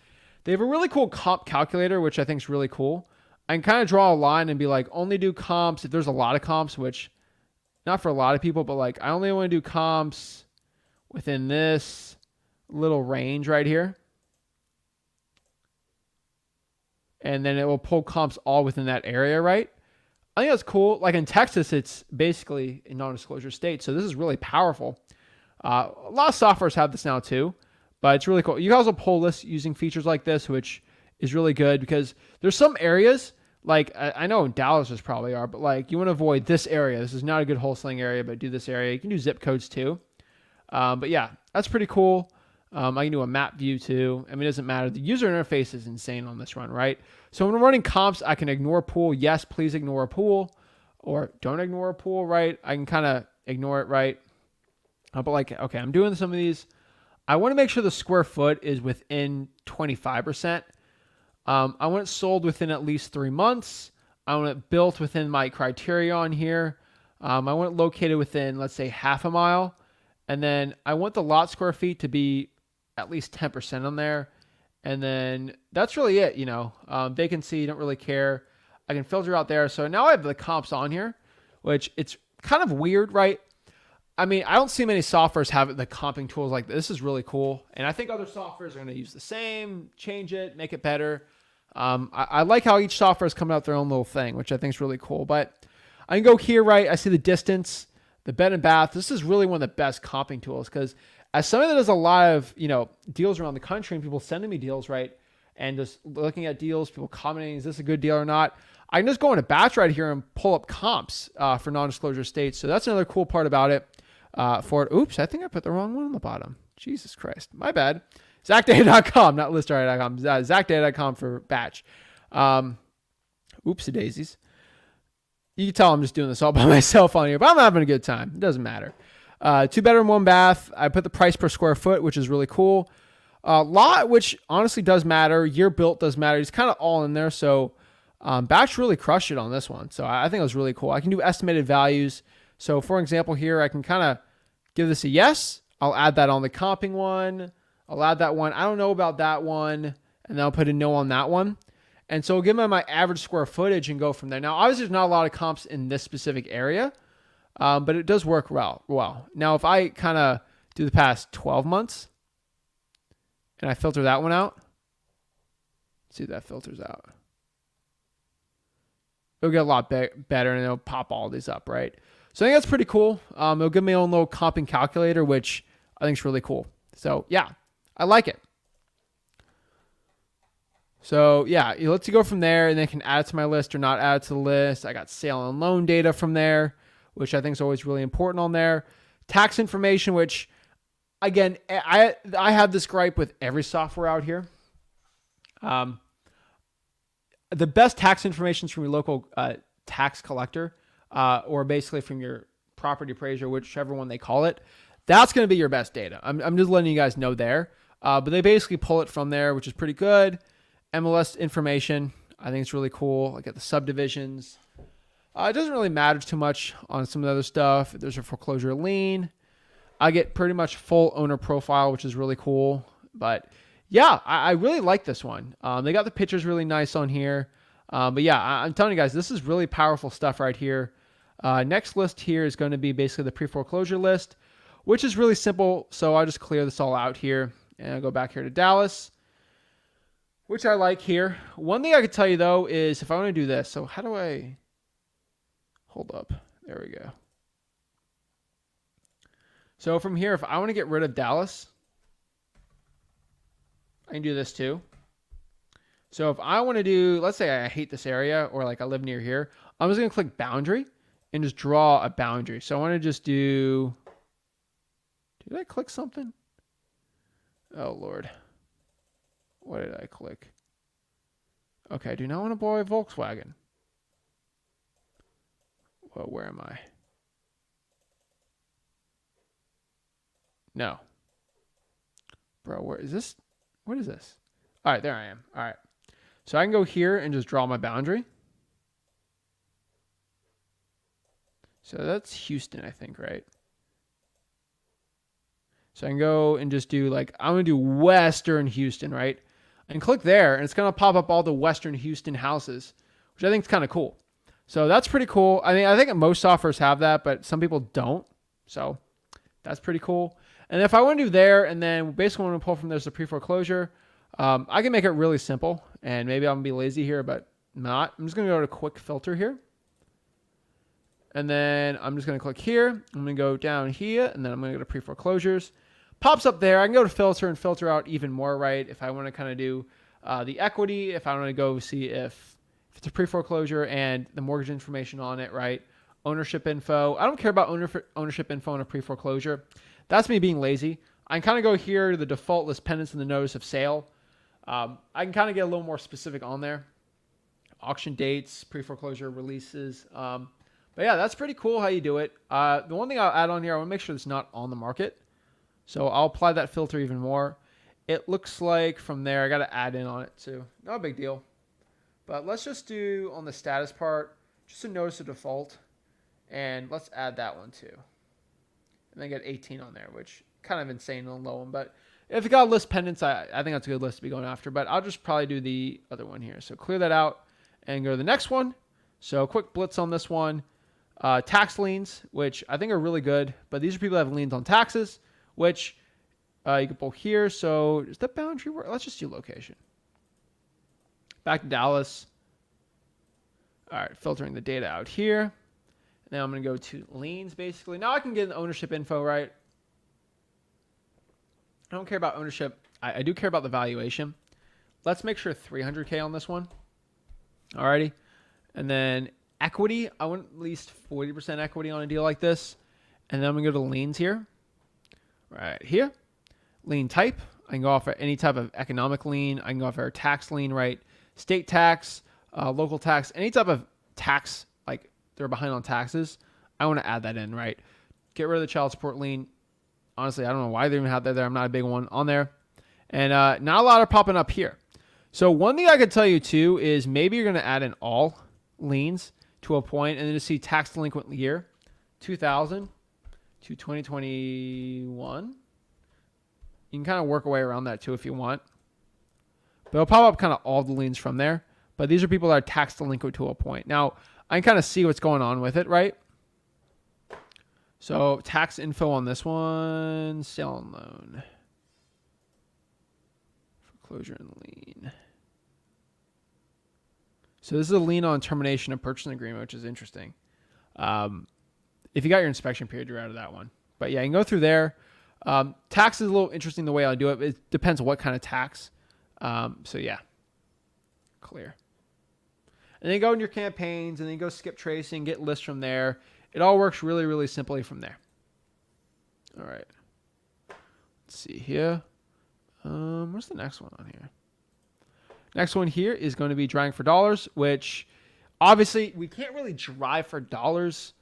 They have a really cool comp calculator, which I think is really cool. I can kind of draw a line and be like, only do comps if there's a lot of comps, which not for a lot of people, but like I only want to do comps within this little range right here. And then it will pull comps all within that area, right? I think that's cool. Like in Texas, it's basically a non-disclosure state. So this is really powerful. A lot of softwares have this now too, but it's really cool. You guys will pull lists using features like this, which is really good because there's some areas, like I know in Dallas there's probably are, but like you want to avoid this area. This is not a good wholesaling area, but do this area. You can do zip codes too. But yeah, that's pretty cool. I can do a map view too. I mean, it doesn't matter. The user interface is insane on this run, right? So when I'm running comps, I can ignore a pool. Yes, please ignore a pool, or don't ignore a pool, right? I can kind of ignore it, right? But like, okay, I'm doing some of these. I want to make sure the square foot is within 25%. I want it sold within at least 3 months. I want it built within my criteria on here. I want it located within, let's say, half a mile. And then I want the lot square feet to be at least 10% on there. And then that's really it, you know. Vacancy, don't really care. I can filter out there. So now I have the comps on here, which it's kind of weird, right? I mean, I don't see many softwares have the comping tools like this. This is really cool. And I think other softwares are going to use the same, change it, make it better. I like how each software is coming out with their own little thing, which I think is really cool. But I can go here, right? I see the distance, the bed and bath. This is really one of the best comping tools because as somebody that does a lot of, you know, deals around the country and people sending me deals, right? And just looking at deals, people commenting, is this a good deal or not? I can just go into Batch right here and pull up comps for non-disclosure states. So that's another cool part about it. For it. Oops, I think I put the wrong one on the bottom. Jesus Christ. My bad. ZachData.com, not ListRight.com. ZachData.com for Batch. Oopsie daisies. You can tell I'm just doing this all by myself on here, but I'm having a good time. It doesn't matter. 2 bedroom, 1 bath. I put the price per square foot, which is really cool. Lot, which honestly does matter. Year built does matter. It's kind of all in there. So Batch really crushed it on this one. So I think it was really cool. I can do estimated values. So for example here, I can kind of give this a yes. I'll add that on the comping one. I'll add that one. I don't know about that one. And then I'll put a no on that one. And so I'll give them my average square footage and go from there. Now, obviously, there's not a lot of comps in this specific area, but it does work well. Now, if I kind of do the past 12 months and I filter that one out, let's see if that filters out. It'll get a lot better and it'll pop all these up, right? So I think that's pretty cool. It'll give me my own little comping calculator, which I think is really cool. So yeah, I like it. So yeah, it lets you go from there, and then I can add it to my list or not add it to the list. I got sale and loan data from there, which I think is always really important on there. Tax information, which again, I have this gripe with every software out here. The best tax information is from your local tax collector, or basically from your property appraiser, whichever one they call it. That's going to be your best data. I'm just letting you guys know there. But they basically pull it from there, which is pretty good. MLS information, I think it's really cool. I get the subdivisions. It doesn't really matter too much on some of the other stuff. There's a foreclosure lien. I get pretty much full owner profile, which is really cool. But yeah, I really like this one. They got the pictures really nice on here. But yeah, I'm telling you guys, this is really powerful stuff right here. Next list here is going to be basically the pre-foreclosure list, which is really simple. So I'll just clear this all out here and I'll go back here to Dallas, which I like here. One thing I could tell you though is if I want to do this, so how do I hold up? There we go. So from here, if I want to get rid of Dallas, I can do this too. So if I want to do, let's say I hate this area or like I live near here, I'm just going to click boundary and just draw a boundary. So I want to just do, did I click something? Oh Lord. What did I click? Okay, I do not want to buy a Volkswagen. Well, where am I? No. Bro, where is this? What is this? All right, there I am. All right. So I can go here and just draw my boundary. So that's Houston, I think, right? So I can go and just do like, I'm going to do Western Houston, right? And click there, and it's going to pop up all the Western Houston houses, which I think is kind of cool. So that's pretty cool. I mean, I think most softwares have that, but some people don't. So that's pretty cool. And if I want to do there, and then basically want to pull from there's a pre-foreclosure, I can make it really simple. And maybe I'm going to be lazy here, but not. I'm just going to go to quick filter here. And then I'm just going to click here. I'm going to go down here, and then I'm going to go to pre-foreclosures. Pops up there. I can go to filter and filter out even more, right? If I want to kind of do the equity, if I want to go see if it's a pre-foreclosure and the mortgage information on it, right? Ownership info. I don't care about ownership info on a pre-foreclosure. That's me being lazy. I can kind of go here to the default list pendants and the notice of sale. I can kind of get a little more specific on there. Auction dates, pre-foreclosure releases. But yeah, that's pretty cool how you do it. The one thing I'll add on here, I want to make sure it's not on the market. So I'll apply that filter even more. It looks like from there, I got to add in on it too. Not a big deal. But let's just do on the status part, just a notice of default. And let's add that one too. And then get 18 on there, which kind of insane on low one. But if you got list pendants, I think that's a good list to be going after. But I'll just probably do the other one here. So clear that out and go to the next one. So quick blitz on this one. Tax liens, which I think are really good. But these are people that have liens on taxes, which you can pull here. So is that boundary work? Let's just do location. Back to Dallas. All right, filtering the data out here. Now I'm going to go to liens, basically. Now I can get the ownership info, right? I don't care about ownership. I do care about the valuation. Let's make sure 300K on this one. Alrighty. And then equity. I want at least 40% equity on a deal like this. And then I'm going to go to liens here. Right here. Lien type. I can go off any type of economic lien. I can go off our tax lien, right? State tax, local tax, any type of tax, like they're behind on taxes. I want to add that in, right? Get rid of the child support lien. Honestly, I don't know why they even have that there. I'm not a big one on there. And not a lot are popping up here. So one thing I could tell you too is maybe you're going to add in all liens to a point and then just see tax delinquent year, 2000 to 2021. You can kind of work a way around that too if you want. But it'll pop up kind of all the liens from there. But these are people that are tax delinquent to a point. Now, I can kind of see what's going on with it, right? So tax info on this one, sale and loan, foreclosure and lien. So this is a lien on termination of purchase agreement, which is interesting. If you got your inspection period, you're out of that one. But yeah, you can go through there. Tax is a little interesting the way I do it. It depends on what kind of tax. So yeah, clear. And then you go in your campaigns, and then you go skip tracing, get lists from there. It all works really, really simply from there. All right. Let's see here. What's the next one on here? Next one here is going to be driving for dollars, which obviously we can't really drive for dollars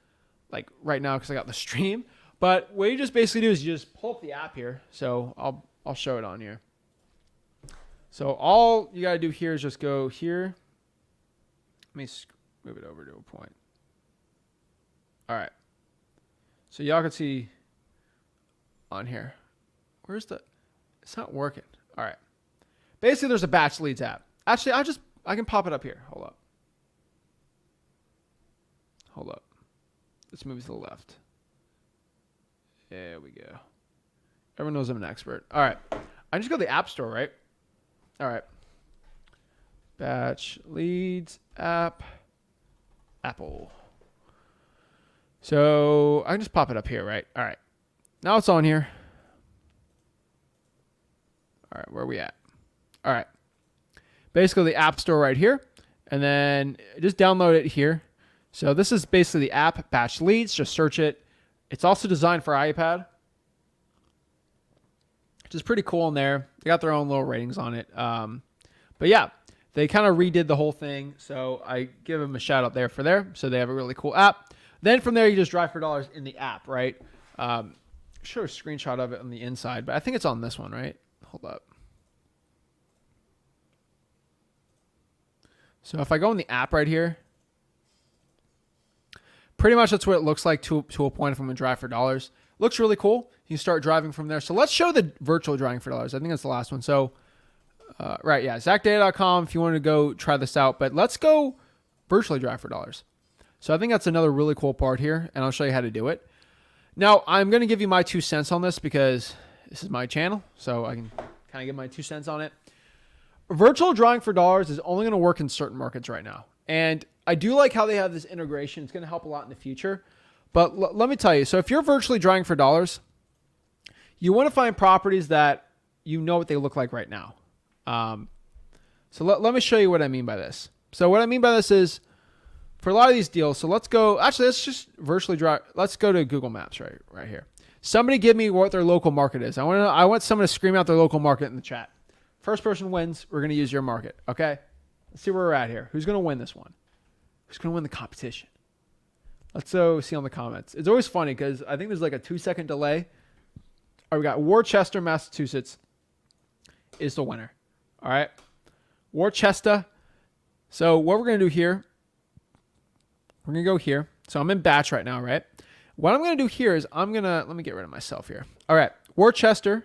like right now because I got the stream. But what you just basically do is you just pull up the app here. So I'll show it on here. So all you got to do here is just go here. Let me move it over to a point. All right. So y'all can see on here. Where's the... It's not working. All right. Basically, there's a batch leads app. Actually, I can pop it up here. Hold up. Let's move to the left. There we go. Everyone knows I'm an expert. All right. I just go to the App Store, right? All right. Batch leads app. Apple. So I can just pop it up here, right? All right. Now it's on here. All right. Where are we at? All right. Basically the App Store right here. And then just download it here. So this is basically the app, Batch Leads. Just search it. It's also designed for iPad, which is pretty cool in there. They got their own little ratings on it. But yeah, they kind of redid the whole thing. So I give them a shout out there for there. So they have a really cool app. Then from there, you just drive for dollars in the app, right? Show a screenshot of it on the inside, but I think it's on this one, right? Hold up. So if I go in the app right here, pretty much that's what it looks like to a point if I'm going to drive for dollars. Looks really cool. You can start driving from there. So let's show the virtual driving for dollars. I think that's the last one. So, right, yeah, ZachData.com if you want to go try this out. But let's go virtually drive for dollars. So I think that's another really cool part here, and I'll show you how to do it. Now, I'm going to give you my 2 cents on this because this is my channel, so I can kind of give my 2 cents on it. Virtual drawing for dollars is only going to work in certain markets right now. And I do like how they have this integration. It's going to help a lot in the future. But let me tell you, so if you're virtually drawing for dollars, you want to find properties that you know what they look like right now. So let me show you what I mean by this. So what I mean by this is, for a lot of these deals, so let's just virtually draw. Let's go to Google Maps right here. Somebody give me what their local market is. I want someone to scream out their local market in the chat. First person wins. We're going to use your market. Okay. Let's see where we're at here. Who's going to win this one? Who's going to win the competition? Let's go see on the comments. It's always funny because I think there's like a 2-second delay. All right, we got Worcester, Massachusetts is the winner. All right. Worcester. So what we're going to do here, we're going to go here. So I'm in batch right now, right? What I'm going to do here is let me get rid of myself here. All right. Worcester,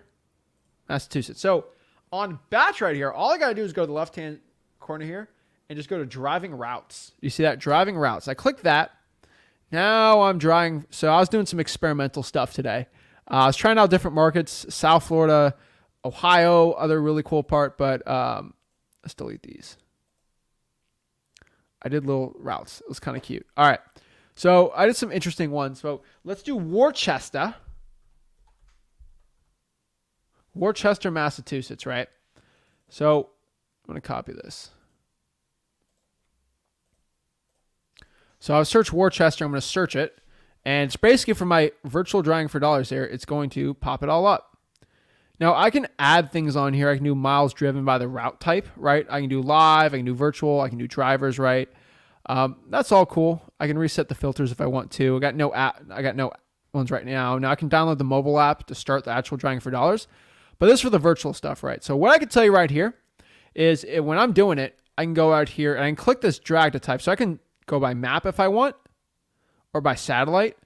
Massachusetts. So on batch right here, all I got to do is go to the left-hand corner here and just go to driving routes. You see that? Driving routes. I click that. Now I'm driving. So I was doing some experimental stuff today. I was trying out different markets, South Florida, Ohio, other really cool part, but let's delete these. I did little routes. It was kind of cute. All right. So I did some interesting ones. So let's do Worcester, Massachusetts, right? So I'm going to copy this. So I'll search Worcester. I'm going to search it. And it's basically for my virtual drawing for dollars there. It's going to pop it all up. Now I can add things on here. I can do miles driven by the route type, right? I can do live. I can do virtual. I can do drivers, right? That's all cool. I can reset the filters if I want to. I got no ones right now. Now I can download the mobile app to start the actual drawing for dollars. But this is for the virtual stuff, right? So what I can tell you right here is when I'm doing it, I can go out here and I can click this drag to type. So I can go by map if I want or by satellite.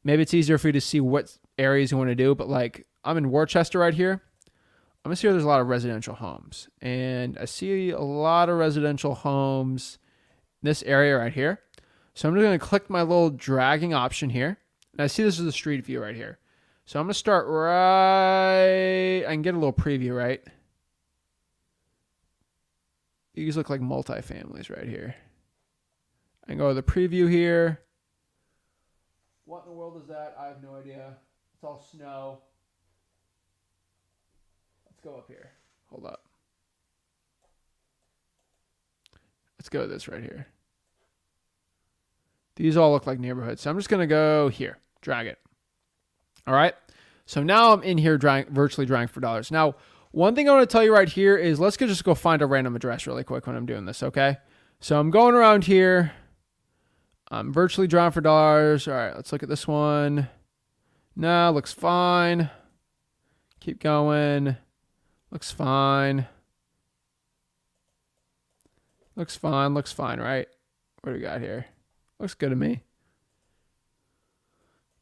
Maybe it's easier for you to see what areas you want to do. But like I'm in Worcester right here. I'm going to see where there's a lot of residential homes. And I see a lot of residential homes in this area right here. So I'm just going to click my little dragging option here. And I see this is the street view right here. So I'm going to start right. I can get a little preview, right? These look like multifamilies right here. I can go to the preview here. What in the world is that? I have no idea. It's all snow. Let's go up here. Hold up. Let's go to this right here. These all look like neighborhoods. So I'm just going to go here. Drag it. All right. So now I'm in here virtually drawing for dollars. Now, one thing I want to tell you right here is let's just go find a random address really quick when I'm doing this, okay? So I'm going around here. I'm virtually drawing for dollars. All right, let's look at this one. No, looks fine. Keep going. Looks fine. Looks fine, right? What do we got here? Looks good to me.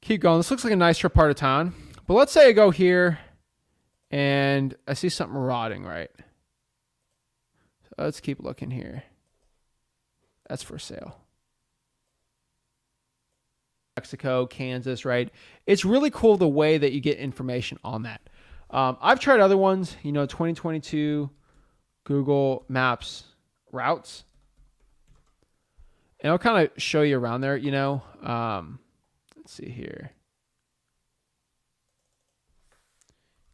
Keep going. This looks like a nicer part of town. But let's say I go here and I see something rotting, right? So let's keep looking here. That's for sale. Mexico, Kansas, right? It's really cool the way that you get information on that. I've tried other ones, 2022 Google Maps routes. And I'll kind of show you around there, let's see here.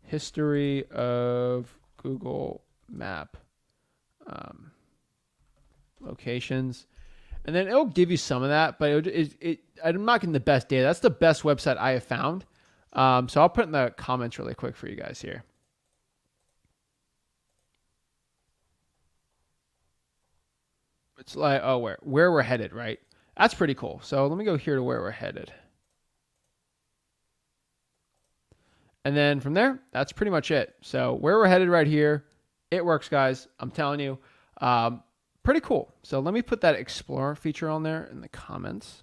History of Google Map locations. And then it'll give you some of that, but I'm not getting the best data. That's the best website I have found. So I'll put in the comments really quick for you guys here. It's like, oh, where we're headed, right? That's pretty cool. So let me go here to where we're headed. And then from there, that's pretty much it. So where we're headed right here, it works, guys. I'm telling you. Pretty cool. So let me put that Explorer feature on there in the comments.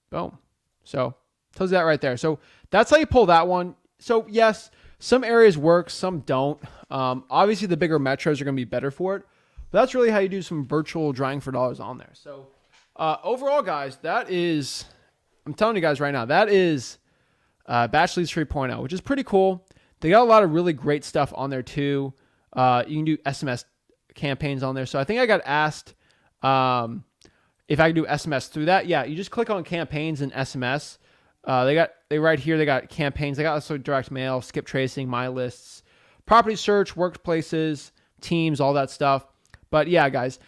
Boom. So tells you that right there. So that's how you pull that one. So yes, some areas work, some don't. Obviously, the bigger metros are going to be better for it. But that's really how you do some virtual drawing for dollars on there. So overall, guys, that is, I'm telling you guys right now, that is Batch Leads 3.0, which is pretty cool. They got a lot of really great stuff on there too. You can do SMS campaigns on there. So I think I got asked if I can do SMS through that. Yeah, you just click on campaigns and SMS. They right here, they got campaigns. They got also direct mail, skip tracing, my lists, property search, workplaces, teams, all that stuff. But yeah, guys,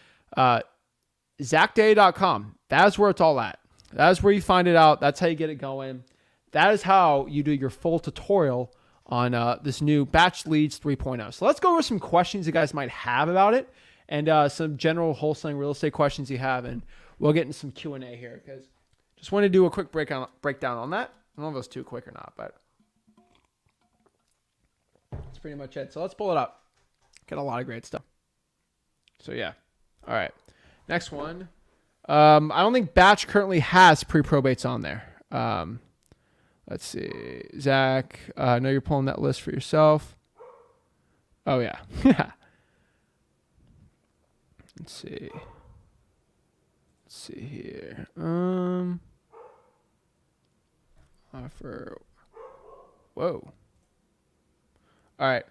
ZachDay.com. That's where it's all at. That's where you find it out. That's how you get it going. That is how you do your full tutorial on this new Batch Leads 3.0. So let's go over some questions you guys might have about it and some general wholesaling real estate questions you have, and we'll get into some Q&A here because just want to do a quick breakdown on that. I don't know if it was too quick or not, but that's pretty much it. So let's pull it up. Got a lot of great stuff. So yeah. All right. Next one. I don't think Batch currently has pre-probates on there. Let's see. Zach, I know you're pulling that list for yourself. Oh, yeah. Let's see. Let's see here. Offer. Whoa. All right.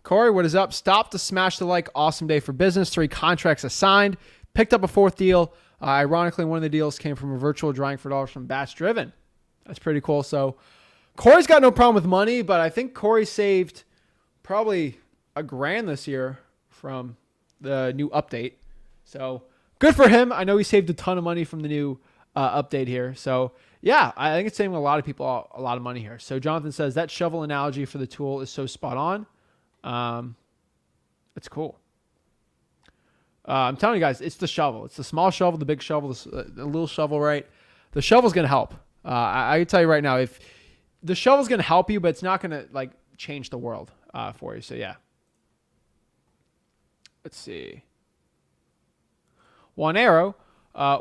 Corey, what is up? Stop to smash the like. Awesome day for business. 3 contracts assigned. Picked up a 4th deal. Ironically, one of the deals came from a virtual drawing for dollars from Batch Driven. That's pretty cool. So Corey's got no problem with money, but I think Corey saved probably $1,000 this year from the new update. So good for him. I know he saved a ton of money from the new update here. So yeah, I think it's saving a lot of people a lot of money here. So Jonathan says that shovel analogy for the tool is so spot on. It's cool. I'm telling you guys, it's the shovel. It's the small shovel, the big shovel, the little shovel, right? The shovel's going to help. I can tell you right now, if the shovel's going to help you, but it's not going to change the world for you. So yeah. Let's see. One arrow.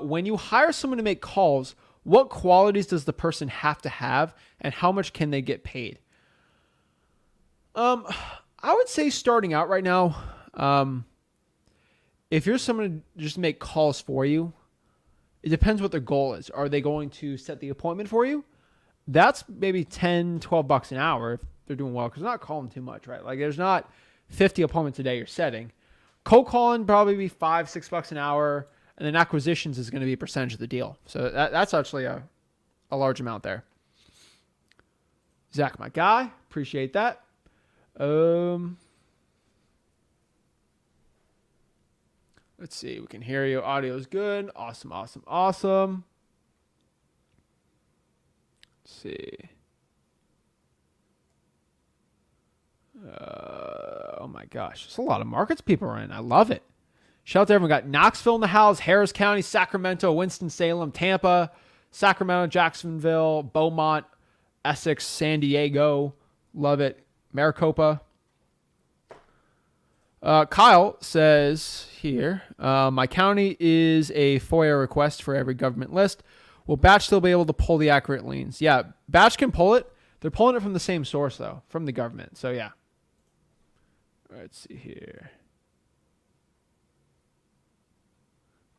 When you hire someone to make calls, what qualities does the person have to have and how much can they get paid? I would say starting out right now, if you're someone to just make calls for you, it depends what their goal is. Are they going to set the appointment for you? That's maybe $10, $12 an hour if they're doing well, because they're not calling too much, right? There's not 50 appointments a day you're setting. Cold calling probably be $5-6 an hour, and then acquisitions is going to be a percentage of the deal. So that's actually a large amount there. Zach, my guy, appreciate that. Let's see. We can hear you. Audio is good. Awesome. Let's see. Oh my gosh. There's a lot of markets people are in. I love it. Shout out to everyone. Got Knoxville in the house, Harris County, Sacramento, Winston-Salem, Tampa, Sacramento, Jacksonville, Beaumont, Essex, San Diego. Love it. Maricopa. Kyle says here, my county is a FOIA request for every government list. Will Batch still be able to pull the accurate liens? Yeah, Batch can pull it. They're pulling it from the same source, though, from the government. So, yeah. Let's see here.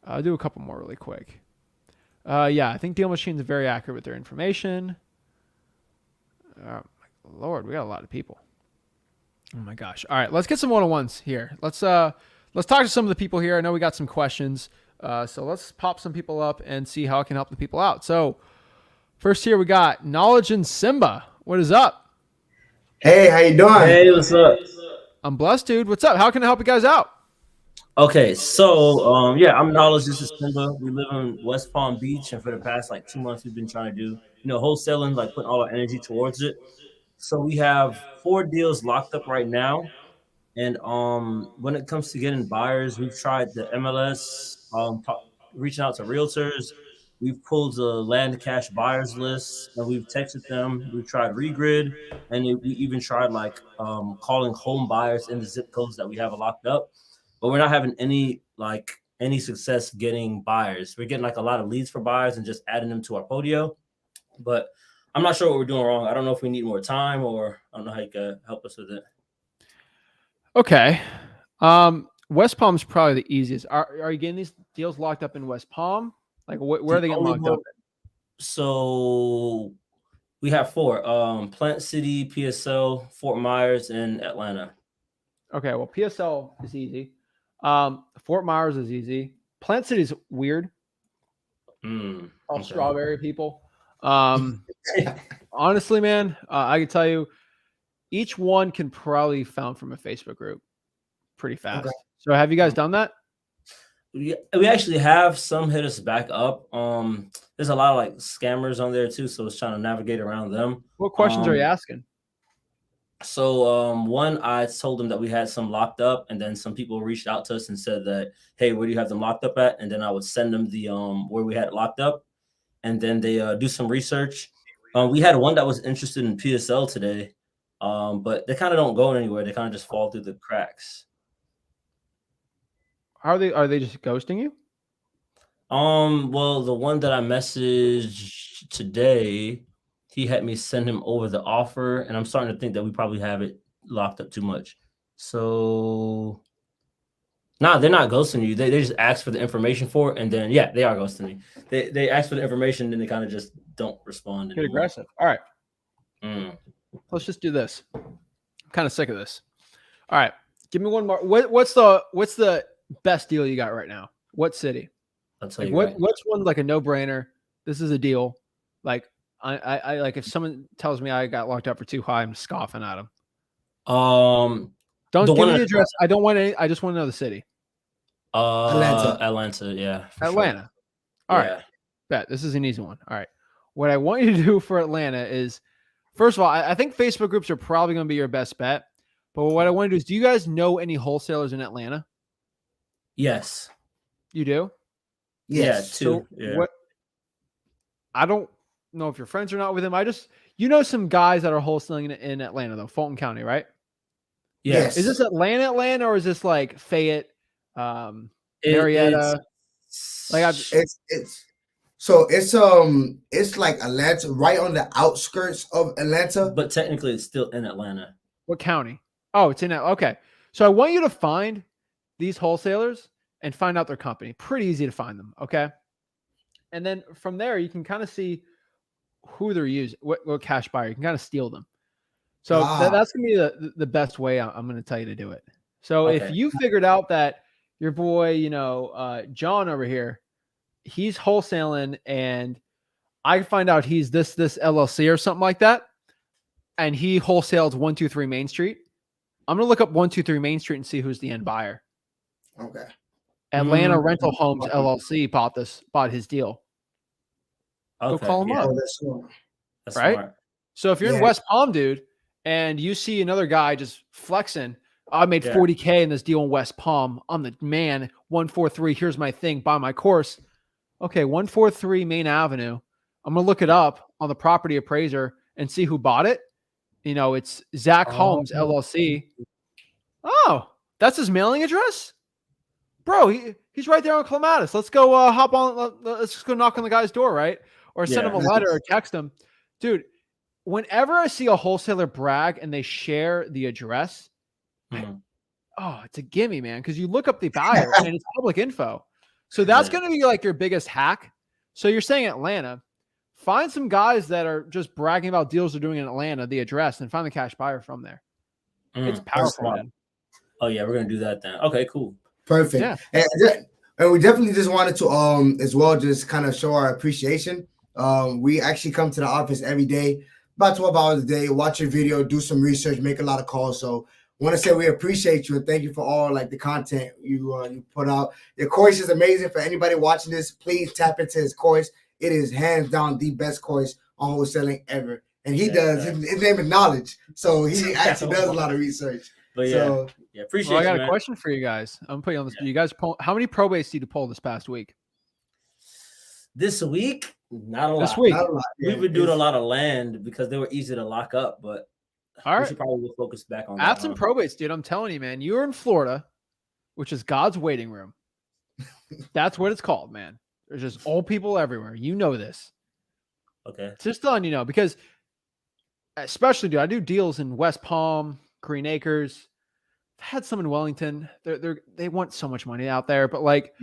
I'll do a couple more really quick. Yeah, I think Deal Machine is very accurate with their information. Oh, my Lord, we got a lot of people. Oh my gosh. All right, let's get some one-on-ones here. Let's talk to some of the people here. I know we got some questions. So let's pop some people up and see how I can help the people out. So first here we got Knowledge and Simba. What is up? Hey, how you doing? Hey, what's up? I'm blessed, dude. What's up? How can I help you guys out? Okay, so yeah, I'm Knowledge. This is Simba. We live in West Palm Beach, and for the past like 2 months, we've been trying to do, wholesaling, like putting all our energy towards it. So we have 4 deals locked up right now. And when it comes to getting buyers, we've tried the MLS, reaching out to realtors. We've pulled the land cash buyers list, and we've texted them. We've tried Regrid, and we even tried calling home buyers in the zip codes that we have locked up. But we're not having any success getting buyers. We're getting like a lot of leads for buyers and just adding them to our Podio. But I'm not sure what we're doing wrong. I don't know if we need more time, or I don't know how you can help us with it. Okay. West Palm's probably the easiest. Are you getting these deals locked up in West Palm? Like where are they getting locked up? So we have 4: Plant City, PSL, Fort Myers, and Atlanta. Okay, well, PSL is easy. Fort Myers is easy. Plant City is weird. All strawberry people. Honestly, man, I can tell you, each one can probably be found from a Facebook group pretty fast. Okay. So have you guys done that? We actually have some hit us back up. There's a lot of scammers on there too, so it's trying to navigate around them. What questions are you asking? So one, I told them that we had some locked up, and then some people reached out to us and said that, hey, where do you have them locked up at? And then I would send them the where we had it locked up, and then they do some research. We had one that was interested in PSL today, but they kind of don't go anywhere. They kind of just fall through the cracks. Are they just ghosting you? Well, the one that I messaged today, he had me send him over the offer, and I'm starting to think that we probably have it locked up too much. So, nah, they're not ghosting you. They just ask for the information for it, and then yeah, they are ghosting me. They ask for the information, then they kind of just don't respond anymore. Get aggressive. All right. Let's just do this. I'm kind of sick of this. All right, give me one more. What's the best deal you got right now? What city? I'll tell you. What's one like a no-brainer? This is a deal. Like I like if someone tells me I got locked up for too high, I'm scoffing at them. Don't give me the address. I don't want any. I just want to know the city. Atlanta. Yeah. Atlanta. Sure. All right. Bet this is an easy one. All right. What I want you to do for Atlanta is, first of all, I think Facebook groups are probably going to be your best bet. But what I want to do is, do you guys know any wholesalers in Atlanta? Yes. You do? Yes. Yeah, too. So what? I don't know if you're friends or not with him. Some guys that are wholesaling in Atlanta, though, Fulton County, right? Yes. Is this Atlanta, or is this like Fayette, Marietta? It's like Atlanta, right on the outskirts of Atlanta. But technically, it's still in Atlanta. What county? Oh, it's in Atlanta. Okay. So I want you to find these wholesalers and find out their company. Pretty easy to find them. Okay. And then from there, you can kind of see who they're using, what cash buyer. You can kind of steal them. So that's going to be the best way I'm going to tell you to do it. So if Okay. you figured out that your boy, John over here, he's wholesaling, and I find out he's this LLC or something like that, and he wholesales 123 Main Street, I'm gonna look up 123 Main Street and see who's the end buyer. Okay. Atlanta Rental Homes LLC bought his deal. Go Okay. call him Yeah. up. Oh, that's smart. That's Right? smart. So if you're in Yeah. West Palm, dude, and you see another guy just flexing, I made Yeah. 40K in this deal in West Palm. I'm the man. 143. Here's my thing. Buy my course. Okay, 143 Main Avenue. I'm gonna look it up on the property appraiser and see who bought it. It's Zach Homes LLC. Oh, that's his mailing address, bro. He's right there on Clematis. Let's go hop on. Let's just go knock on the guy's door, right? Or send him a letter or text him, dude. Whenever I see a wholesaler brag and they share the address, it's a gimme, man. Because you look up the buyer and it's public info. So that's going to be like your biggest hack. So you're saying Atlanta, find some guys that are just bragging about deals they're doing in Atlanta, the address, and find the cash buyer from there. It's powerful, man. Oh yeah, we're gonna do that then. Okay, cool. Perfect. Yeah. And we definitely just wanted to as well just kind of show our appreciation. We actually come to the office every day, about 12 hours a day, watch your video, do some research, make a lot of calls. So I want to say we appreciate you and thank you for all like the content you put out. Your course is amazing. For anybody watching this, please tap into his course. It is hands down the best course on wholesaling ever. And he does. His name is Knowledge. So he actually does a lot of research. But appreciate. I got a question for you guys. I'm putting on this. You guys how many probates did you pull this past week? This week, not a lot. This week, Not a lot. We've been doing a lot of land because they were easy to lock up, but all we right. should probably focus back on Add some probates, dude. I'm telling you, man. You're in Florida, which is God's waiting room. That's what it's called, man. There's just old people everywhere. You know this. Okay. It's just letting you know, because especially, dude, I do deals in West Palm, Green Acres. I've had some in Wellington. They want so much money out there, but like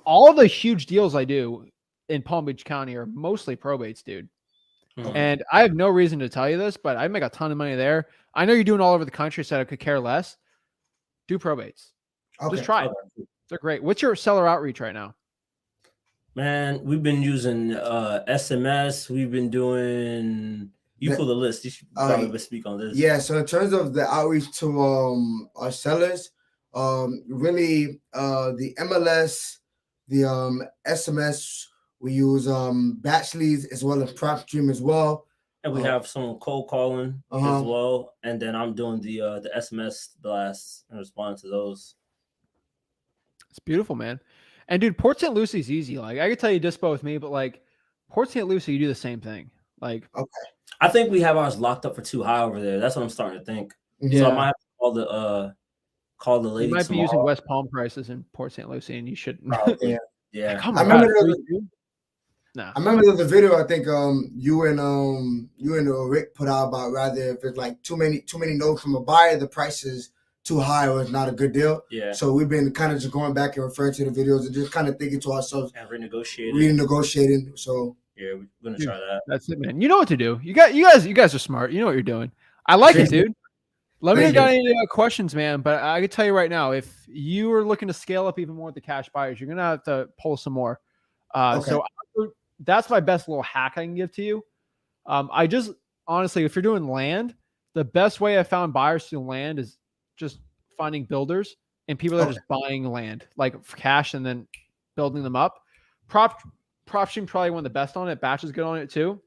all the huge deals I do in Palm Beach County are mostly probates, dude. And I have no reason to tell you this, but I make a ton of money there. I know you're doing all over the country, so I could care less. Do probates. Okay. Just try it. They're great. What's your seller outreach right now? Man, we've been using SMS. We've been doing. You pull the list. You should probably speak on this. Yeah. So in terms of the outreach to our sellers, really the MLS, the SMS. We use batch leads as well as PropStream as well. And we have some cold calling as well. And then I'm doing the SMS blasts and responding to those. It's beautiful, man. And dude, Port St. Lucie's easy. Like I could tell you dispo with me, but like Port St. Lucie, you do the same thing. Like I think we have ours locked up for too high over there. That's what I'm starting to think. Yeah. So I might have to call the lady. You might be tomorrow. using West Palm prices in Port St. Lucie, and you shouldn't. Yeah. Come I on, remember I remember there was a video I think you and Rick put out about rather if it's like too many notes from a buyer, the price is too high or it's not a good deal. Yeah. So we've been kind of just going back and referring to the videos and just kind of thinking to ourselves and renegotiating. So yeah, we're gonna try that. That's it, man. You know what to do. You guys are smart. You know what you're doing. I like it, dude. Let me know if you got any questions, man. But I can tell you right now, if you are looking to scale up even more with the cash buyers, you're gonna have to pull some more. So that's my best little hack I can give to you. I just honestly, if you're doing land, the best way I found buyers to land is just finding builders and people that are just buying land like for cash and then building them up. PropStream probably one of the best on it. Batch is good on it too.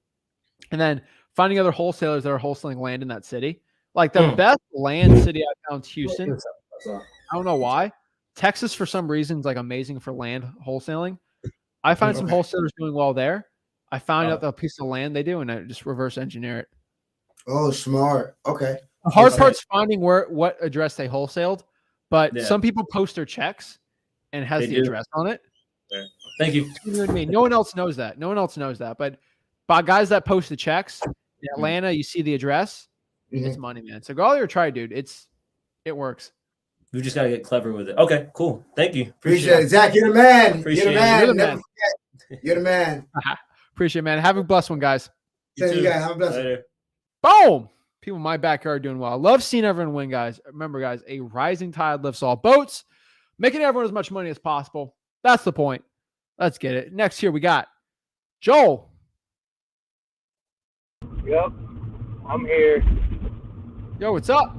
And then finding other wholesalers that are wholesaling land in that city. Like the best land city I found is Houston. I don't know why. Texas for some reason is like amazing for land wholesaling. I find some wholesalers doing well there. I found out the piece of land they do, and I just reverse engineer it. Oh, smart. Okay. The hard part's finding what address they wholesaled, but some people post their checks and it has the address on it. Yeah. Thank you. You know what I mean? No one else knows that. No one else knows that. But by guys that post the checks in Atlanta, you see the address. It's money, man. So go out there and try it, dude. It works. We just gotta get clever with it. Okay, cool. Thank you. Appreciate it. Zach, you're the man. Appreciate you're the man. You're the Never man. forget. You're the man. Appreciate it, man. Have a blessed one, guys. You guys have a blessing. Later. Boom. people in my backyard doing well. I love seeing everyone win, guys. Remember, guys, a rising tide lifts all boats, making everyone as much money as possible. That's the point. Let's get it. Next here we got Joel. Yep, I'm here. Yo, what's up?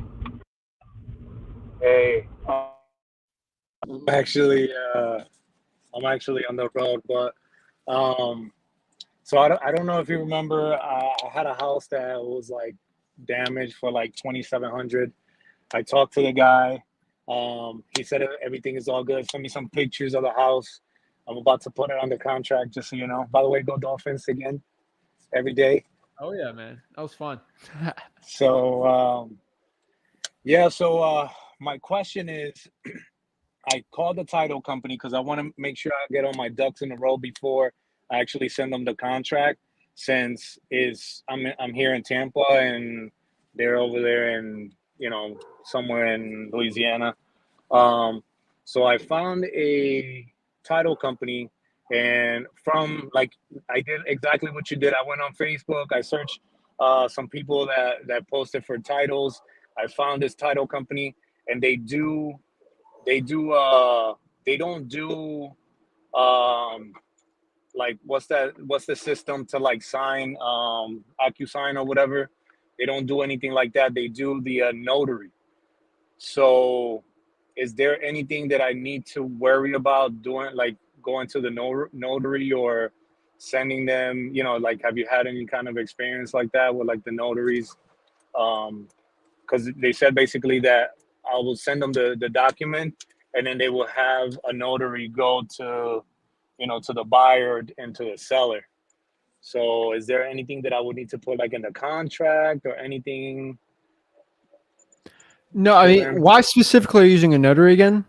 Hey, I'm actually on the road, but so I don't know if you remember, I had a house that was like damaged for like 2,700. I talked to the guy. He said everything is all good. Send me some pictures of the house. I'm about to put it under contract, just so you know. By the way, go Dolphins again every day. Oh yeah, man, that was fun. So yeah, so my question is, I called the title company because I want to make sure I get all my ducks in a row before I actually send them the contract. Since I'm here in Tampa and they're over there in somewhere in Louisiana. So I found a title company, and from like I did exactly what you did. I went on Facebook. I searched some people that posted for titles. I found this title company, and they don't do like what's the system to like sign AccuSign or whatever. They don't do anything like that. They do the notary. So is there anything that I need to worry about doing, like going to the notary or sending them, like, have you had any kind of experience like that with like the notaries? Because they said basically that I will send them the document, and then they will have a notary go to, to the buyer and to the seller. So is there anything that I would need to put like in the contract or anything No, I for mean, them? why specifically are you using a notary again?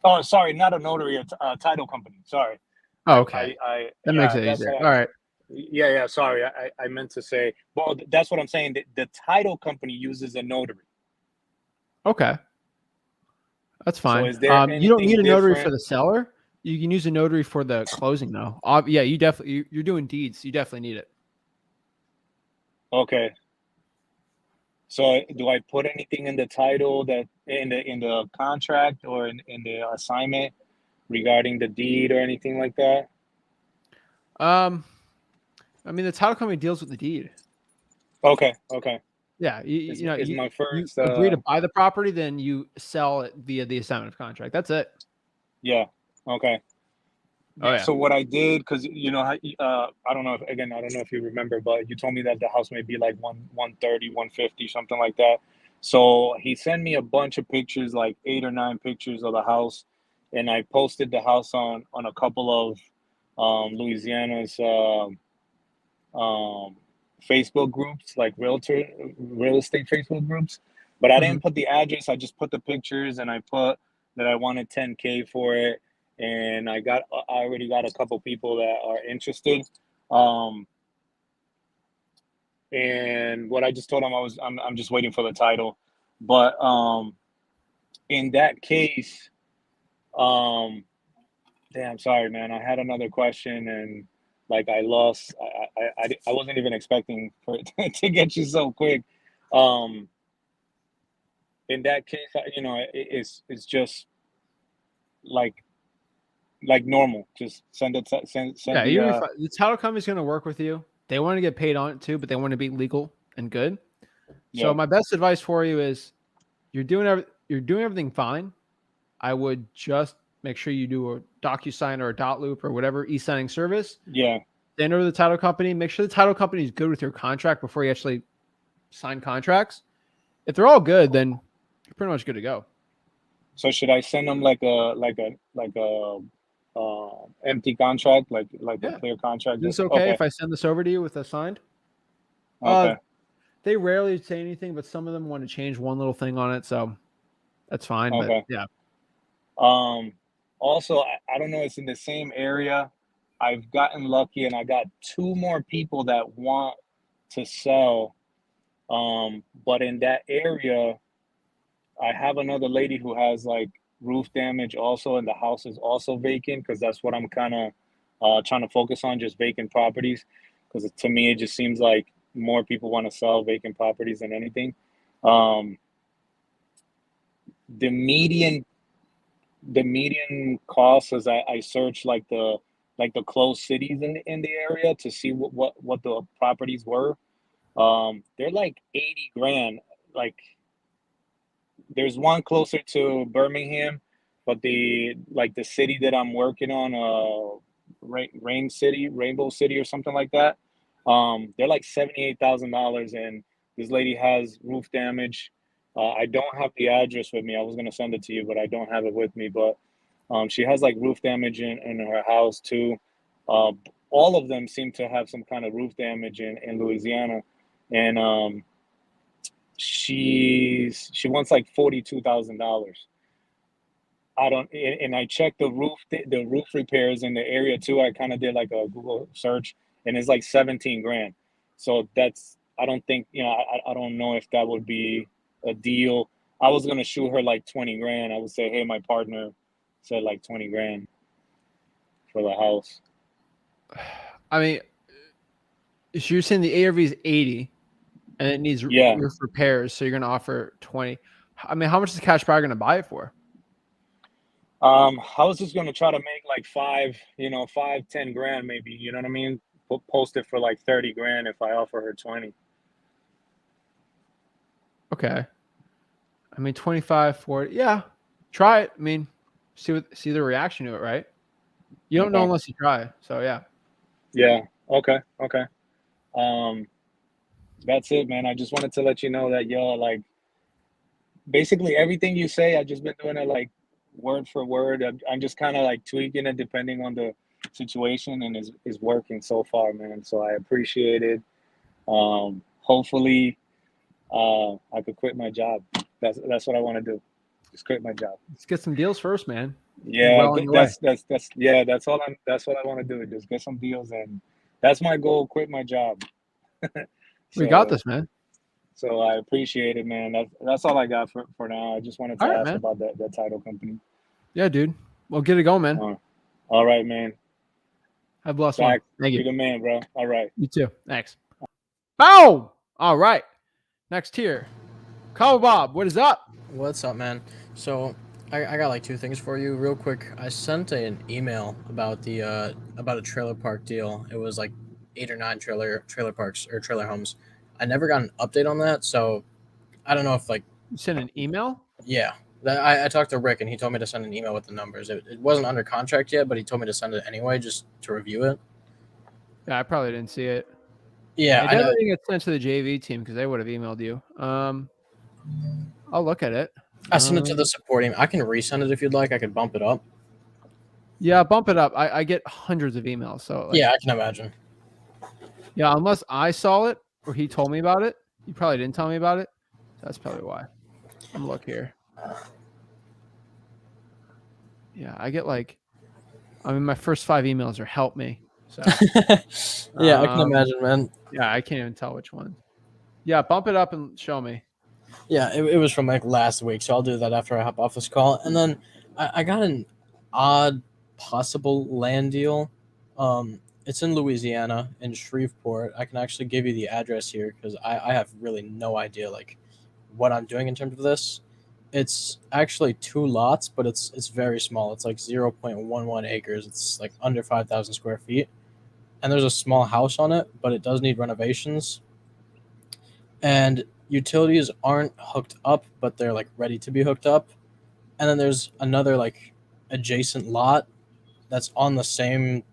Oh, sorry, not a notary, a title company. Sorry. Oh, okay. That makes Yeah, it that's easier. what All right. yeah, sorry. I meant to say, well, that's what I'm saying. The title company uses a notary. Okay. That's So fine. is there You don't need anything a notary for different? the seller. You can use a notary for the closing, though. Yeah, you're doing deeds. You definitely need it. Okay. So do I put anything in the title that in the contract or in the assignment regarding the deed or anything like that? Um, I mean, the title company deals with the deed. Okay, okay. Yeah, Is my you first agree to buy the property, then you sell it via the assignment of contract. That's it. yeah, okay. Oh Yeah, yeah. so what I did, because I don't know if you remember, but you told me that the house may be like 130, 150, something like that. So he sent me a bunch of pictures, like 8 or 9 pictures of the house, and I posted the house on a couple of Louisiana's um, Facebook groups, like real estate Facebook groups. But I Hmm. didn't put the address. I just put the pictures, and I put that I wanted 10K for it, and I already got a couple people that are interested. Um, and what I just told them, I'm just waiting for the title. But in that case, um, damn, sorry, man. I had another question, and like I lost. I wasn't even expecting for it to get you so quick. Um, in that case, it's just like normal. Just send Yeah, the you'll be fine. The title company's going to work with you. They want to get paid on it too, but they want to be legal and good. So yeah, my best advice for you is you're doing everything fine. I would just make sure you do a DocuSign or a dot loop or whatever e-signing service. yeah. Send over to the title company. Make sure the title company is good with your contract before you actually sign contracts. If they're all good, then you're pretty much good to go. So should I send them like a empty contract, like a Yeah. clear contract? Is this Just okay okay, if I send this over to you with a signed? Uh, okay, they rarely say anything, but some of them want to change one little thing on it, so that's fine. But okay. yeah, Also, I don't know. It's in the same area. I've gotten lucky, and I got two more people that want to sell. But in that area, I have another lady who has like roof damage also, and the house is also vacant because that's what I'm kind of trying to focus on, just vacant properties. Because to me, it just seems like more people want to sell vacant properties than anything. Um, the median cost, as I searched like the close cities in the area to see what the properties were. They're like 80 grand. Like there's one closer to Birmingham, but the city that I'm working on, Rainbow City or something like that. They're like $78,000, and this lady has roof damage. I don't have the address with me. I was gonna send it to you, but I don't have it with me. But she has like roof damage in her house too. Uh, all of them seem to have some kind of roof damage in Louisiana, and she wants like $42,000. I don't, and I checked the roof repairs in the area too. I kind of did like a Google search, and it's like 17 grand. So that's, I don't think, I don't know if that would be a deal. I was gonna shoot her like 20 grand. I would say, hey, my partner said like 20 grand for the house. I mean, so you're saying the ARV is 80 and it needs Yeah. roof repairs, so you're going to offer 20. I mean, how much is the cash buyer going to buy it for? I was just gonna try to make like 10 grand maybe, you know what I mean? Post it for like 30 grand if I offer her 20. Okay. I mean, 25, 40. Yeah. Try it. I mean, see the reaction to it, right? You don't know Okay. unless you try. So yeah. Yeah. Okay. That's it, man. I just wanted to let you know that, like basically everything you say, I've just been doing it like word for word. I'm just kind of like tweaking it depending on the situation, and is working so far, man. So I appreciate it. Hopefully, I could quit my job. That's what I want to do. Just quit my job. Let's get some deals first, man. Yeah, Well on your way. that's all that's what I want to do. Just get some deals, and that's my goal. Quit my job. We got So this, man. so I appreciate it, man. That's all I got for now. I just wanted to All right, ask man. about that title company. Yeah, dude. Well, get it going, man. All right, man. Have a blessed one. Zach, Thank you're you. the man, bro. All right. You too. Thanks. Boom. All right. Next here. Call Bob. What is up? What's up, man? So I got like two things for you real quick. I sent an email about the about a trailer park deal. It was like 8 or 9 trailer parks or trailer homes. I never got an update on that, so I don't know if like You sent an email? yeah. I talked to Rick and he told me to send an email with the numbers. It wasn't under contract yet, but he told me to send it anyway just to review it. Yeah, I probably didn't see it. Yeah, It I know. definitely gets sent to the JV team because they would have emailed you. I'll look at it. I sent it to the support team. I can resend it if you'd like. I could bump it up. Yeah, bump it up. I get hundreds of emails. So Yeah, I can imagine. Yeah, unless I saw it or he told me about it. You probably didn't tell me about it. That's probably why. I'm gonna look here. Yeah, I get like, I mean, my first 5 emails are help me. So Yeah, I can imagine, man. yeah, I can't even tell which one. Yeah, bump it up and show me. Yeah, it was from like last week, so I'll do that after I hop off this call. And then I got an odd possible land deal. It's in Louisiana, in Shreveport. I can actually give you the address here because I have really no idea like what I'm doing in terms of this. It's actually 2 lots, but it's very small. It's like 0.11 acres. It's like under 5,000 square feet. And there's a small house on it, but it does need renovations. And utilities aren't hooked up, but they're like ready to be hooked up. And then there's another like adjacent lot that's on the same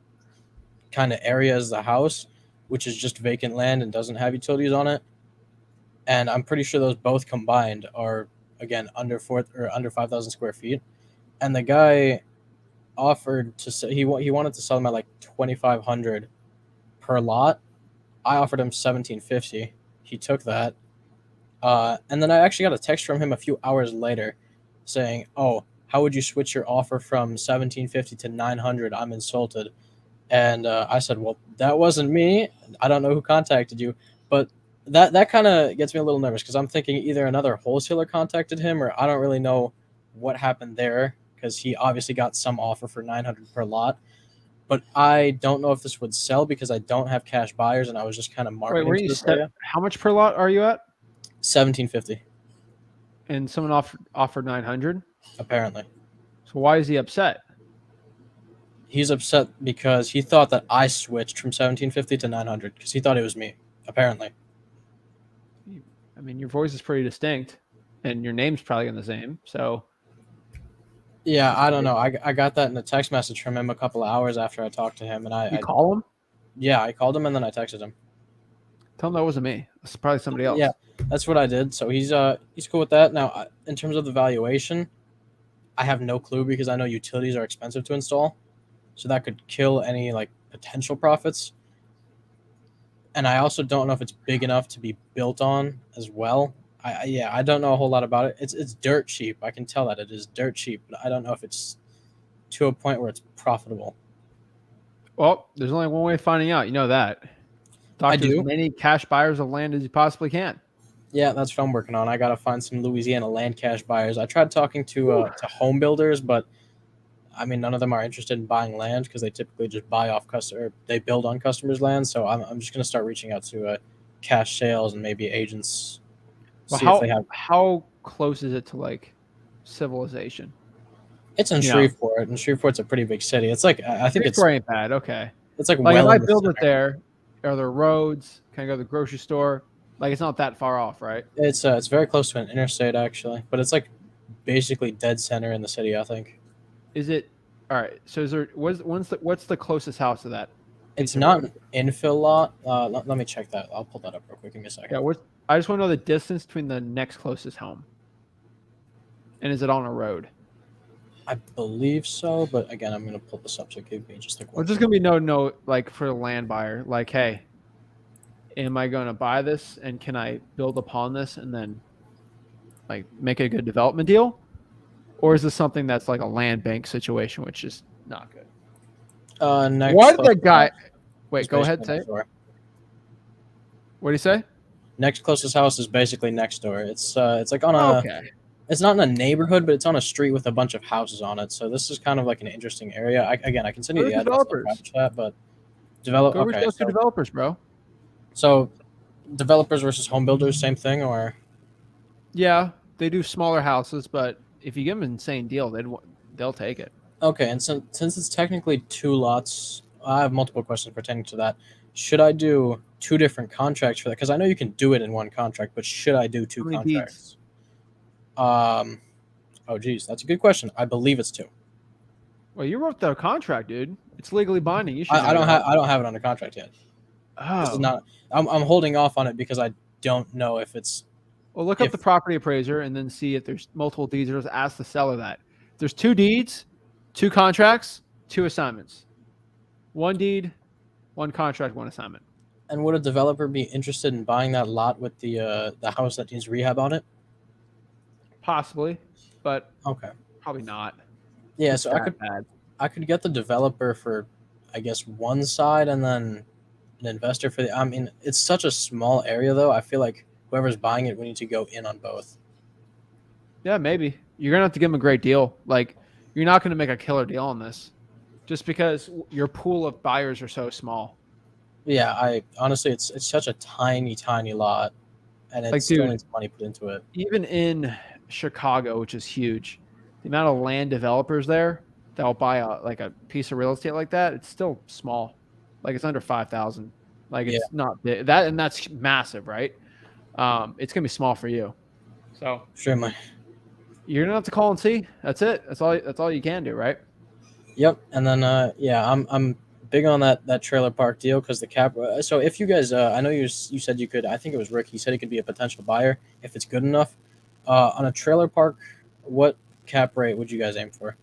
kind of area as the house, which is just vacant land and doesn't have utilities on it. And I'm pretty sure those both combined are again under 5,000 square feet. And the guy offered to say he wanted to sell them at like 2,500 per lot. I offered him 1,750. He took that. And then I actually got a text from him a few hours later saying, "Oh, how would you switch your offer from 1,750 to 900? I'm insulted." And I said, "Well, that wasn't me. I don't know who contacted you." But that kind of gets me a little nervous because I'm thinking either another wholesaler contacted him or I don't really know what happened there because he obviously got some offer for 900 per lot. but I don't know if this would sell because I don't have cash buyers, and I was just kind of Wait, marketing where to you this set? area. How much per lot are you at? 1750 And someone offered 900. apparently. So why is he upset? He's upset because he thought that I switched from 1750 to 900 because he thought it was me. Apparently. I mean, your voice is pretty distinct, and your name's probably in the same. So Yeah, I don't know. I got that in a text message from him a couple of hours after I talked to him, and you call him, I called him and then I texted him. tell him that wasn't me. It's probably somebody else. Yeah, that's what I did. So he's cool with that. Now, in terms of the valuation, I have no clue because I know utilities are expensive to install, so that could kill any like potential profits. And I also don't know if it's big enough to be built on as well. I don't know a whole lot about it. It's dirt cheap. I can tell that it is dirt cheap, but I don't know if it's to a point where it's profitable. Well, there's only one way of finding out. You know that. Talk I to do. as many cash buyers of land as you possibly can. Yeah, that's what I'm working on. I got to find some Louisiana land cash buyers. I tried talking to home builders, but I mean, none of them are interested in buying land because they typically just buy off customer. They build on customers' land. So I'm just going to start reaching out to cash sales and maybe agents. Well, See if they have. how close is it to like civilization? It's in Yeah. Shreveport, and Shreveport's a pretty big city. It's like I think Shreveport ain't bad. Okay. it's like Like well if I in the build it center. there, are there roads? Can I go to the grocery store? Like it's not that far off, right? It's very close to an interstate actually, but it's like basically dead center in the city. I think Is it all right? So is there what's the closest house to that? it's not an infill lot. Let me check that. I'll pull that up real quick. Give me a second. Yeah, I just want to know the distance between the next closest home. And is it on a road? I believe so, but again, I'm gonna pull this up. So give me just like. Well, there's gonna be no like for the land buyer, like, hey, am I gonna buy this and can I build upon this and then like make a good development deal? Or is this something that's like a land bank situation, which is not good? Next. What the closest guy? house Wait, is go ahead, basically say next it. door. What do you say? Next closest house is basically next door. It's like on a. Okay. It's not in a neighborhood, but it's on a street with a bunch of houses on it. So this is kind of like an interesting area. I can send you Go the to address in the developers. private chat, but develop. Go reach Okay, out to developers, bro. so developers versus home builders, same thing, or Yeah, they do smaller houses, but if you give them an insane deal, they'll take it. okay. And since it's technically two lots, I have multiple questions pertaining to that. Should I do two different contracts for that? Because I know you can do it in one contract, but should I do two How many contracts? Oh geez, that's a good question. I believe it's two. Well, you wrote the contract, dude. It's legally binding. You should. I don't know that. have I don't have it under contract yet. This is Oh. not. I'm holding off on it because I don't know if it's. Well, look up if- the property appraiser and then see if there's multiple deeds. Or just ask the seller that. If there's two deeds, two contracts, two assignments. One deed, one contract, one assignment. And would a developer be interested in buying that lot with the house that needs rehab on it? Possibly, but Okay. probably not. Yeah, It's so I that could bad. get the developer for, I guess, one side and then an investor for the. I mean, it's such a small area though. I feel like whoever's buying it, we need to go in on both. Yeah, maybe. You're gonna have to give them a great deal. Like, you're not gonna make a killer deal on this, just because your pool of buyers are so small. Yeah, I honestly, it's such a tiny lot, and it Like, still dude, needs money put into it. Even in Chicago, which is huge, the amount of land developers there that will buy a piece of real estate like that, it's still small. Like it's under 5,000. Like it's not big. And that's massive, right? It's gonna be small for you. So Extremely. you're gonna have to call and see. That's it. That's all you can do, right? Yep, and then I'm big on that trailer park deal because the cap. So if you guys, I know you said you could. I think it was Rick. He said he could be a potential buyer if it's good enough. On a trailer park, what cap rate would you guys aim for?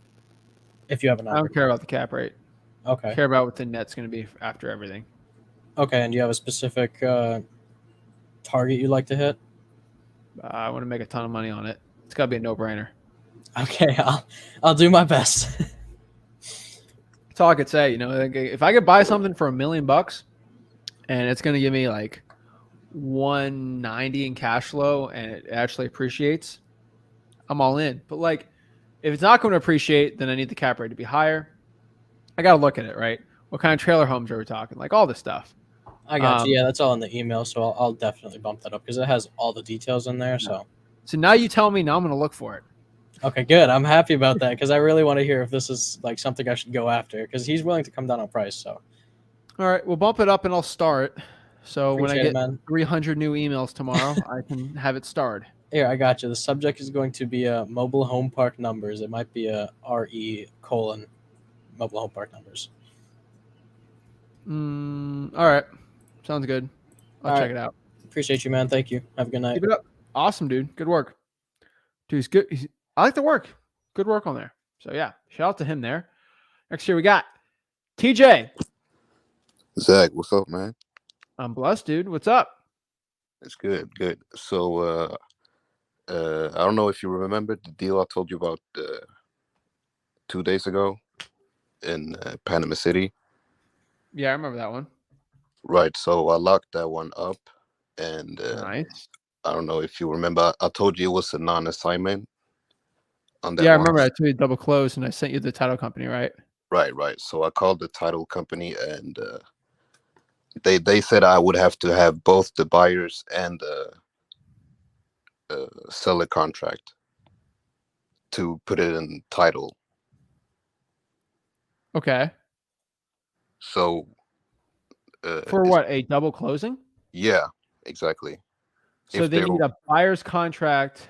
If you have an I don't care about the cap rate. Okay. I care about what the net's gonna be after everything. Okay, and do you have a specific target you'd like to hit? I want to make a ton of money on it. It's gotta be a no-brainer. Okay, I'll do my best. That's all I could say. You know, like, if I could buy something for $1 million and it's gonna give me like 190 in cash flow and it actually appreciates, I'm all in. But like, if it's not going to appreciate, then I need the cap rate to be higher. I got to look at it, right? What kind of trailer homes are we talking? Like all this stuff. I got you. Yeah, that's all in the email, so I'll definitely bump that up because it has all the details in there. So now you tell me. Now I'm going to look for it. okay, good. I'm happy about that because I really want to hear if this is like something I should go after because he's willing to come down on price. So All right, we'll bump it up and I'll start. So when I Appreciate it, get man. 300 new emails tomorrow, I can have it starred. here, I got you. The subject is going to be mobile home park numbers. It might be a RE colon mobile home park numbers. All right, sounds good. I'll All check right. it out. Appreciate you, man. Thank you. Have a good night. Keep it up. Awesome, dude. Good work. Dude, he's good. I like the work. Good work on there. So yeah, shout out to him there. Next year we got TJ. Zach, what's up, man? I'm blessed, dude. What's up? It's good, good. So, I don't know if you remember the deal I told you about 2 days ago in Panama City. Yeah, I remember that one. Right. So I locked that one up, and Nice. I don't know if you remember. I told you it was a non-assignment on that Yeah, I one. remember. I told you double close, and I sent you the title company, right? Right, right. So I called the title company, and they said I would have to have both the buyers and seller contract to put it in title. Okay. So For what? A double closing? yeah, exactly. So If they they need a buyer's contract.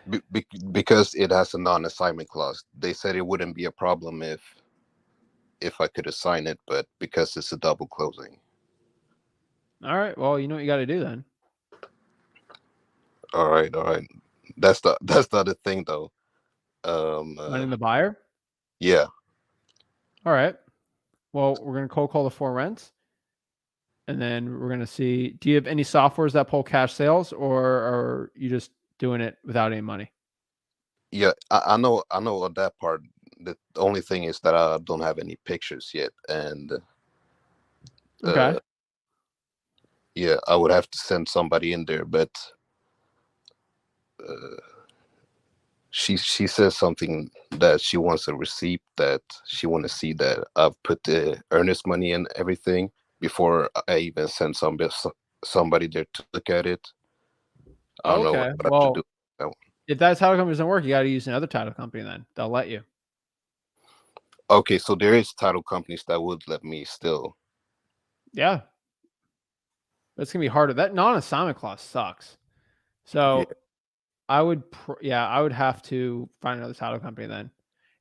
because it has a non-assignment clause. They said it wouldn't be a problem if I could assign it, but because it's a double closing. All right. Well, you know what you got to do then. All right, all right. That's the other thing though. Finding the buyer. Yeah. All right. Well, we're gonna cold call the four rents, and then we're gonna see. Do you have any softwares that pull cash sales, or are you just doing it without any money? Yeah, I know on that part. The only thing is that I don't have any pictures yet, and Okay. yeah, I would have to send somebody in there, but she says something that she wants a receipt, that she want to see that I've put the earnest money and everything before I even send somebody there to look at it. I don't know Okay. what I should Well, do. if that title company doesn't work, you got to use another title company. Then they'll let you. Okay, so there is title companies that would let me still. Yeah. It's gonna be harder. That non-assignment clause sucks. So Yeah. I would, I would have to find another title company then.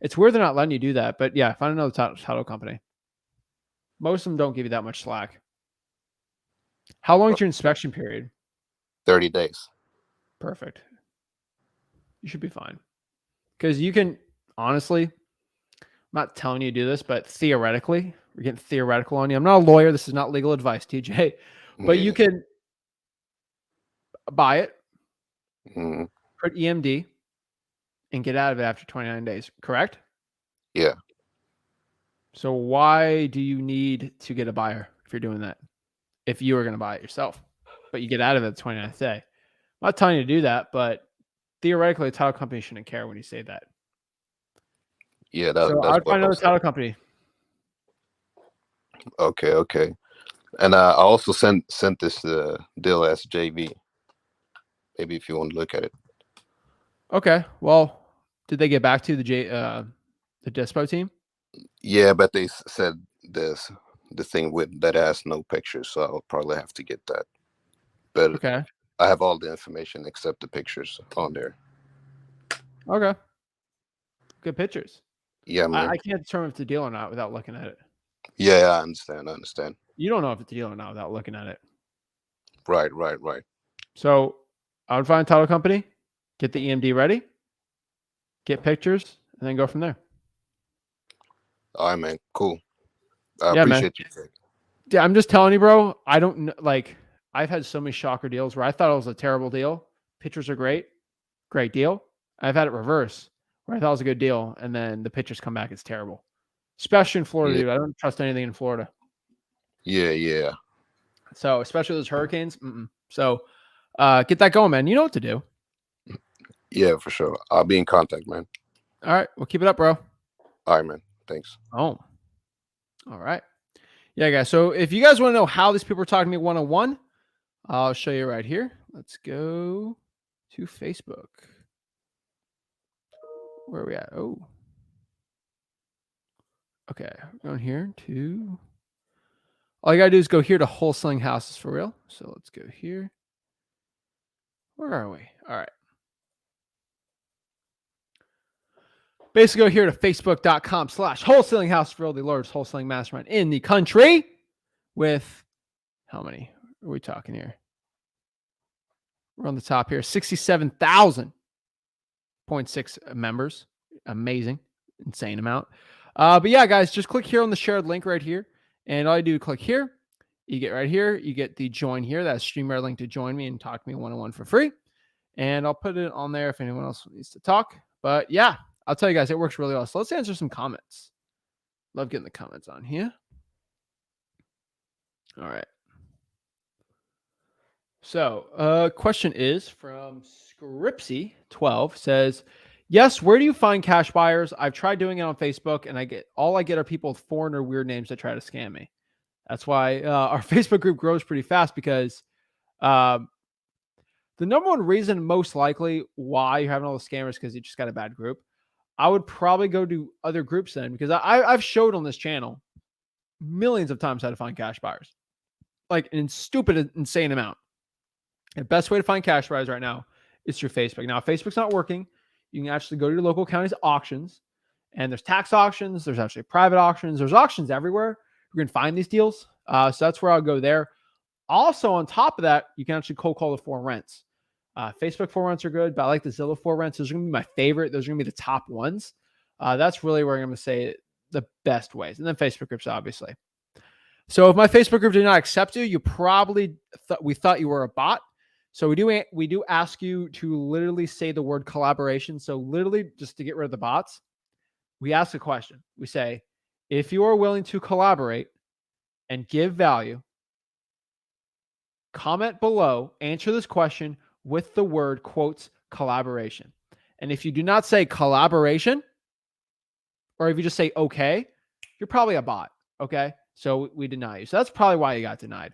It's weird they're not letting you do that, but yeah, find another title company. Most of them don't give you that much slack. How long is your inspection period? 30 days. Perfect. You should be fine. Because you can, honestly, I'm not telling you to do this, but theoretically, we're getting theoretical on you. I'm not a lawyer. This is not legal advice, TJ. But you can buy it, put EMD, and get out of it after 29 days, correct? Yeah. So why do you need to get a buyer if you're doing that? If you were going to buy it yourself, but you get out of it the 29th day. I'm not telling you to do that, but theoretically, a title company shouldn't care when you say that. Yeah, So that's I'd what find I another was title company. Okay, okay. And I also sent this deal as JV. Maybe if you want to look at it. Okay. Well, did they get back to the Dispo team? Yeah, but they said the thing with that has no pictures, so I'll probably have to get that. But Okay. I have all the information except the pictures on there. Okay. Good pictures. Yeah, man. I can't determine if it's a deal or not without looking at it. Yeah, I understand. I understand. You don't know if it's a deal or not without looking at it. Right. So I would find a title company, get the EMD ready, get pictures, and then go from there. All right, man. Cool. I Yeah, man. appreciate you. Yeah, I'm just telling you, bro. I don't know. Like, I've had so many shocker deals where I thought it was a terrible deal. Pictures are great deal. I've had it reverse where I thought it was a good deal, and then the pictures come back, it's terrible. Especially in Florida, Yeah. dude. I don't trust anything in Florida. Yeah. So, especially those hurricanes. So, get that going, man. You know what to do. Yeah, for sure. I'll be in contact, man. All right. Well, keep it up, bro. All right, man. Thanks. Oh. All right. Yeah, guys. So if you guys want to know how these people are talking to me one-on-one, I'll show you right here. Let's go to Facebook. Where are we at? Oh. Okay. We're going here to... All you got to do is go here to wholesaling houses for real. So let's go here. Where are we? All right. Basically, go here to facebook.com/wholesaling house for real, the largest wholesaling mastermind in the country with how many are we talking here? We're on the top here, 67,000.6 members. Amazing, insane amount. But yeah, guys, just click here on the shared link right here. And all you do, click here. You get right here. You get the join here. That's StreamYard link to join me and talk to me one-on-one for free. And I'll put it on there if anyone else needs to talk. But yeah, I'll tell you guys, it works really well. So let's answer some comments. Love getting the comments on here. All right. So question is from Scripsy12 says, yes, where do you find cash buyers? I've tried doing it on Facebook and I get are people with foreign or weird names that try to scam me. That's why our Facebook group grows pretty fast because the number one reason most likely why you're having all the scammers because you just got a bad group. I would probably go to other groups then because I've showed on this channel millions of times how to find cash buyers. Like an stupid, insane amount. The best way to find cash buyers right now is through Facebook. Now, if Facebook's not working, you can actually go to your local county's auctions. And there's tax auctions. There's actually private auctions. There's auctions everywhere. You can find these deals. So that's where I'll go there. Also, on top of that, you can actually cold call the for rents. Facebook for rents are good, but I like the Zillow for rents. Those are going to be my favorite. Those are going to be the top ones. That's really where I'm going to say the best ways. And then Facebook groups, obviously. So if my Facebook group did not accept you, you probably we thought you were a bot. So we do ask you to literally say the word collaboration. So literally just to get rid of the bots, we ask a question. We say, if you are willing to collaborate and give value, comment below, answer this question with the word quotes collaboration. And if you do not say collaboration, or if you just say okay, you're probably a bot. Okay. So we deny you. So that's probably why you got denied.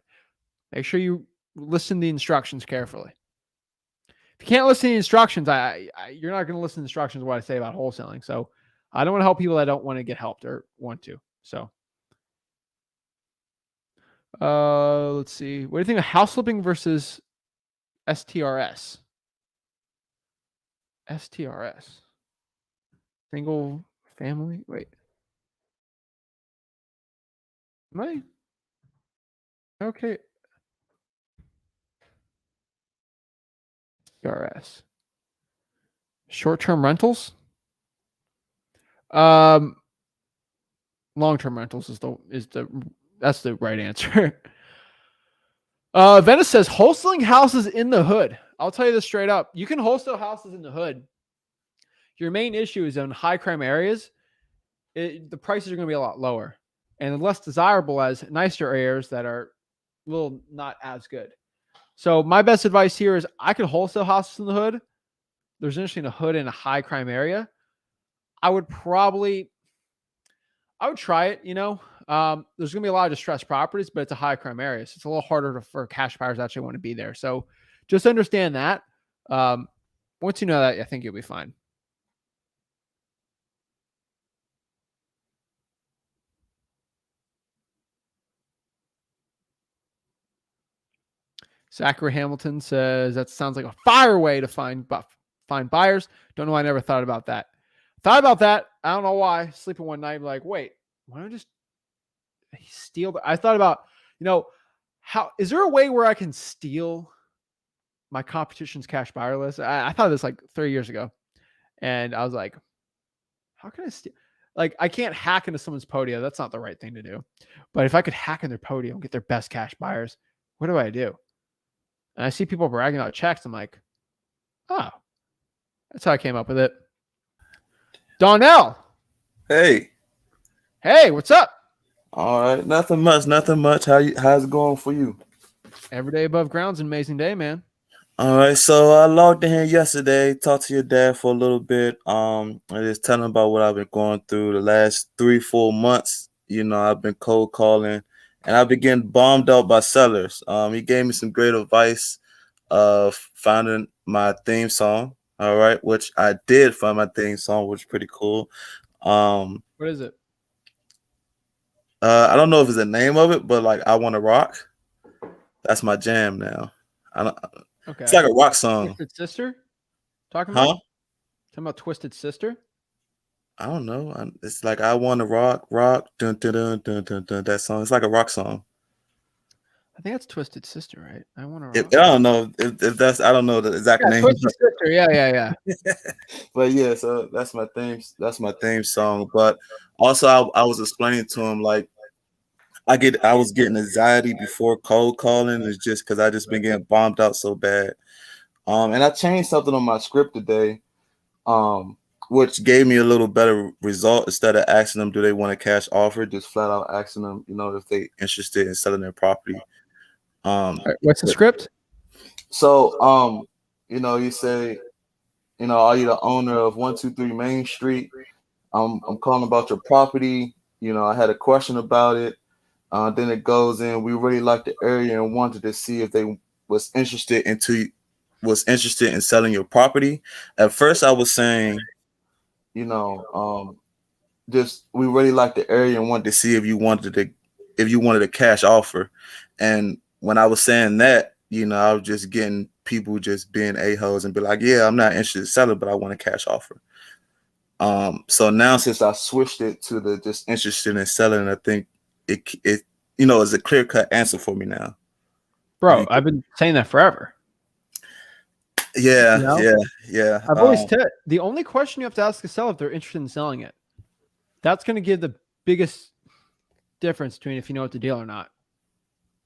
Make sure you listen to the instructions carefully. If you can't listen to the instructions, you're not going to listen to the instructions of what I say about wholesaling. So I don't want to help people that don't want to get helped or want to. So let's see. What do you think of house flipping versus STRS? STRS. Single family? Wait. Am I? Okay. STRS. Short-term rentals? Long-term rentals that's the right answer. Venice says wholesaling houses in the hood. I'll tell you this straight up. You can wholesale houses in the hood. Your main issue is in high crime areas. The prices are going to be a lot lower and less desirable as nicer areas that are a little not as good. So my best advice here is I could wholesale houses in the hood. There's interesting in a hood in a high crime area. I would try it, you know. There's going to be a lot of distressed properties, but it's a high crime area. So it's a little harder for cash buyers to actually want to be there. So just understand that. Once you know that, I think you'll be fine. Zachary Hamilton says that sounds like a fire way to find buyers. Don't know why I never thought about that. Thought about that. I don't know why. Sleeping one night, like, wait, why don't I just steal? I thought about, you know, how is there a way where I can steal my competition's cash buyer list? I thought of this like 3 years ago, and I was like, how can I steal? Like, I can't hack into someone's Podio. That's not the right thing to do. But if I could hack in their Podio and get their best cash buyers, what do I do? And I see people bragging about checks. I'm like, oh, that's how I came up with it. Donnell. Hey. Hey, what's up? All right. Nothing much. How's it going for you? Every day above ground's an amazing day, man. All right. So I logged in here yesterday, talked to your dad for a little bit. I just tell him about what I've been going through the last 3-4 months. You know, I've been cold calling and I've been getting bombed out by sellers. He gave me some great advice of finding my theme song. All right, which I did find my theme song, which is pretty cool. What is it? I don't know if it's the name of it, but like I Want to Rock. That's my jam now. I don't, Okay. It's like a rock song, Twisted Sister? Talking huh? about? Talking about Twisted Sister? I don't know. It's like I Want to Rock, rock, dun dun dun dun dun dun. That song. It's like a rock song. I think that's Twisted Sister, right? I want to If, rock. I don't know if that's. I don't know the exact Yeah, name. Twisted Sister. Yeah. But yeah, so that's my theme. That's my theme song. But also, I was explaining to him like I was getting anxiety before cold calling. It's just because I just been getting bombed out so bad. And I changed something on my script today, which gave me a little better result. Instead of asking them, do they want a cash offer, just flat out asking them, if they interested in selling their property. All right, what's the script? So, you say, are you the owner of 123 Main Street? I'm calling about your property. I had a question about it. Then it goes in. We really liked the area and wanted to see if they was interested in selling your property. At first, I was saying, just we really liked the area and wanted to see if you wanted a cash offer. And when I was saying that, I was just getting people just being a-holes and be like, yeah, I'm not interested in selling, but I want a cash offer. So now since I switched it to the just interested in selling, I think it is a clear-cut answer for me now. Bro, I've been saying that forever. Yeah, You know? yeah. I've always said the only question you have to ask a seller if they're interested in selling it. That's going to give the biggest difference between if you know what the deal or not.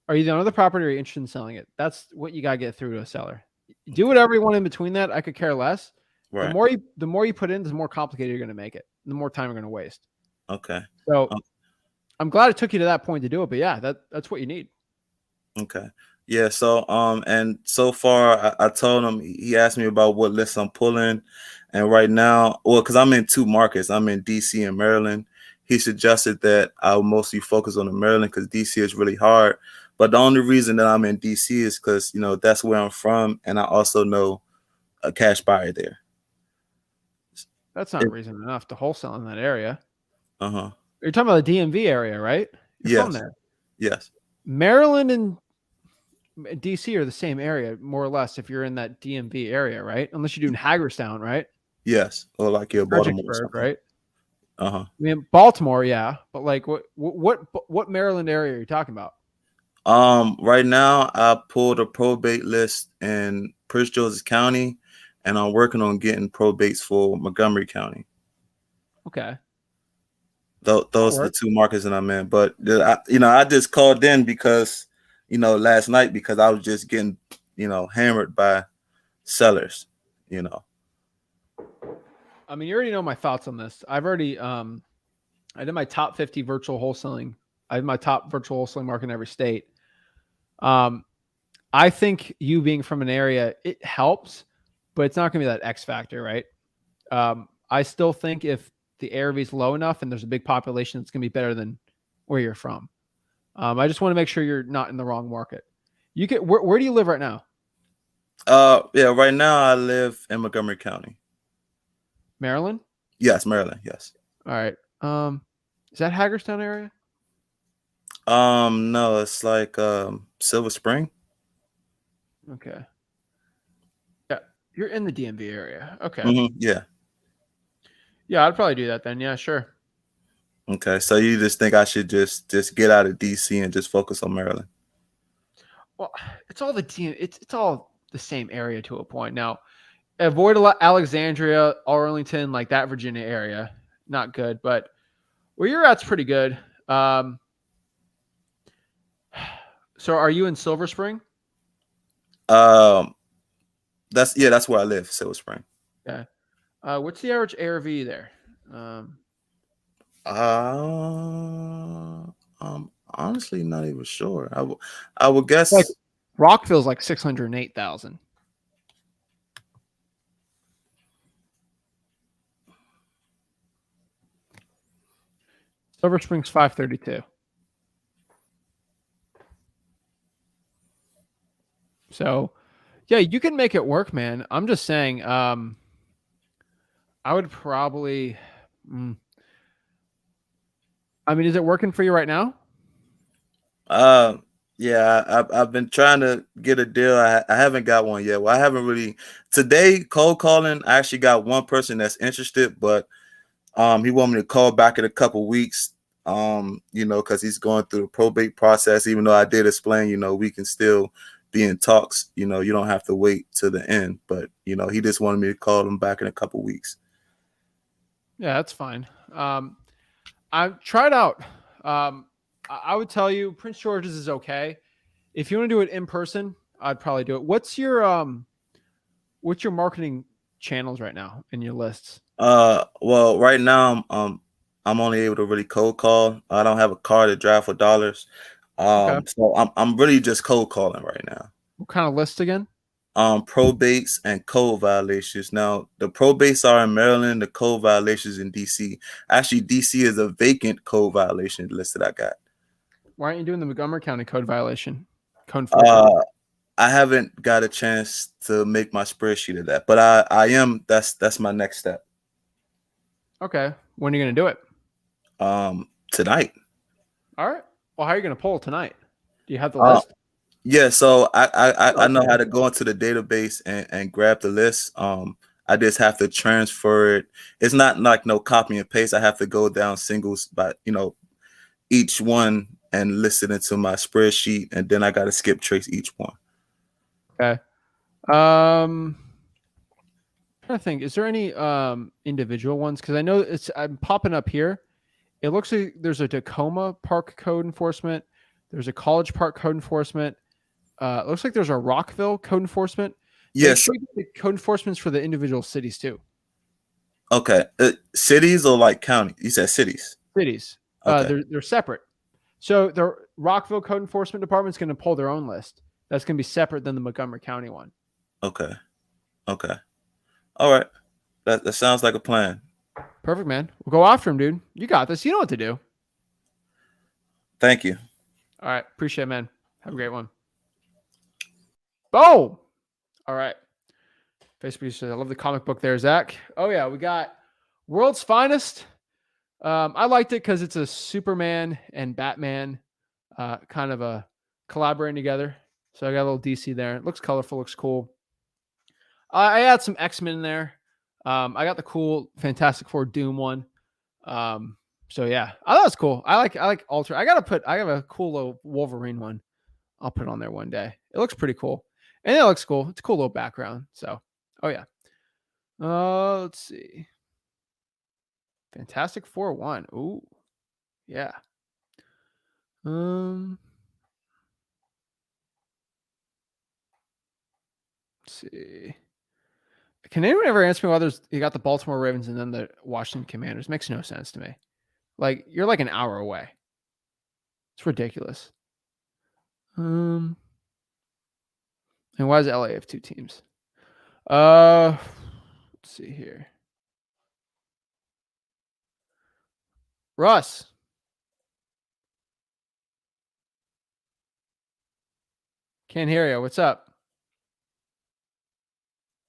Are you the owner of the property or are you interested in selling it? That's what you got to get through to a seller. Do whatever you want in between that. I could care less. Right. The more you put in, the more complicated you're going to make it. The more time you're going to waste. Okay. So I'm glad it took you to that point to do it, but yeah, that's what you need. Okay. Yeah. So and so far I told him, he asked me about what lists I'm pulling, and right now, because I'm in two markets, I'm in DC and Maryland. He suggested that I'll mostly focus on the Maryland because DC is really hard. But the only reason that I'm in DC is because that's where I'm from, and I also know a cash buyer there. That's not reason enough to wholesale in that area. Uh-huh. You're talking about the DMV area, right? You're from there. Yes. Maryland and DC are the same area, more or less, if you're in that DMV area, right? Unless you're doing Hagerstown, right? Yes. Or like your Baltimore, right? Uh-huh. I mean, Baltimore, yeah, but like, what Maryland area are you talking about? Right now, I pulled a probate list in Prince George's County, and I'm working on getting probates for Montgomery County. Okay. Those are the two markets that I'm in. But I just called in because, last night because I was just getting, hammered by sellers. I mean, you already know my thoughts on this. I've already, I did my top 50 virtual wholesaling. I have my top virtual wholesaling market in every state. I think you being from an area, it helps, but it's not going to be that X factor, right? I still think if the ARV is low enough and there's a big population, it's going to be better than where you're from. I just want to make sure you're not in the wrong market. Where do you live right now? Yeah, right now I live in Montgomery County. Maryland? Yes, Maryland. Yes. All right. Is that Hagerstown area? No, it's like Silver Spring. Okay. Yeah, you're in the DMV area. Okay. Mm-hmm. Yeah. Yeah, I'd probably do that then. Yeah, sure. Okay, so you just think I should just get out of DC and just focus on Maryland? Well, it's all it's all the same area to a point. Now, avoid Alexandria, Arlington, like that Virginia area. Not good, but where you're at's pretty good. So are you in Silver Spring? That's where I live, Silver Spring. Yeah. What's the average ARV there? I'm honestly not even sure. I would guess like Rockville's like 608,000. Silver Spring's 532. So yeah, you can make it work, man. I'm just saying, I would probably, I mean, is it working for you right now? Yeah, I've been trying to get a deal. I haven't got one yet. Well, I haven't really today cold calling. I actually got one person that's interested, but he want me to call back in a couple weeks. You know, because he's going through the probate process. Even though I did explain, you know, we can still be in talks. You know, you don't have to wait to the end. But you know, he just wanted me to call him back in a couple weeks. Yeah, that's fine. I've tried out. I would tell you Prince George's is okay. If you want to do it in person, I'd probably do it. What's your marketing channels right now in your lists? Well, right now I'm only able to really cold call. I don't have a car to drive for dollars. Okay. So I'm really just cold calling right now. What kind of list again? Probates and code violations. Now the probates are in Maryland, the code violations in DC. Actually, DC is a vacant code violation list that I got. Why aren't you doing the Montgomery County code violation? Code enforcement? I haven't got a chance to make my spreadsheet of that, but I am. That's my next step. Okay. When are you going to do it? Tonight. All right. Well, how are you going to poll tonight? Do you have the list? Yeah, so I know how to go into the database and grab the list. I just have to transfer it. It's not like no copy and paste. I have to go down singles by, you know, each one and list it into my spreadsheet, and then I got to skip trace each one. Okay. I'm trying to think. Is there any individual ones? Because I know I'm popping up here. It looks like there's a Tacoma Park code enforcement. There's a College Park code enforcement. It looks like there's a Rockville code enforcement. Yes. The code enforcements for the individual cities too. Okay. Cities or like county? You said cities. Cities. Okay. They're separate. So the Rockville code enforcement department is going to pull their own list. That's going to be separate than the Montgomery County one. Okay. Okay. All right. That sounds like a plan. Perfect, man. We'll go after him, dude. You got this. You know what to do. Thank you. All right. Appreciate it, man. Have a great one. Boom. All right. Facebook says, I love the comic book there, Zach. Oh, yeah. We got World's Finest. I liked it because it's a Superman and Batman kind of a collaborating together. So I got a little DC there. It looks colorful, looks cool. I add some X-Men in there. I got the cool Fantastic Four Doom one. So yeah, I thought it was cool. I like Ultra. I have a cool little Wolverine one. I'll put on there one day. It looks pretty cool. And it looks cool. It's a cool little background. So, oh yeah. Let's see. Fantastic Four 1. Ooh. Yeah. Let's see. Can anyone ever answer me why you got the Baltimore Ravens and then the Washington Commanders? Makes no sense to me. Like, you're like an hour away. It's ridiculous. And why does LA have two teams? Let's see here. Russ. Can't hear you. What's up?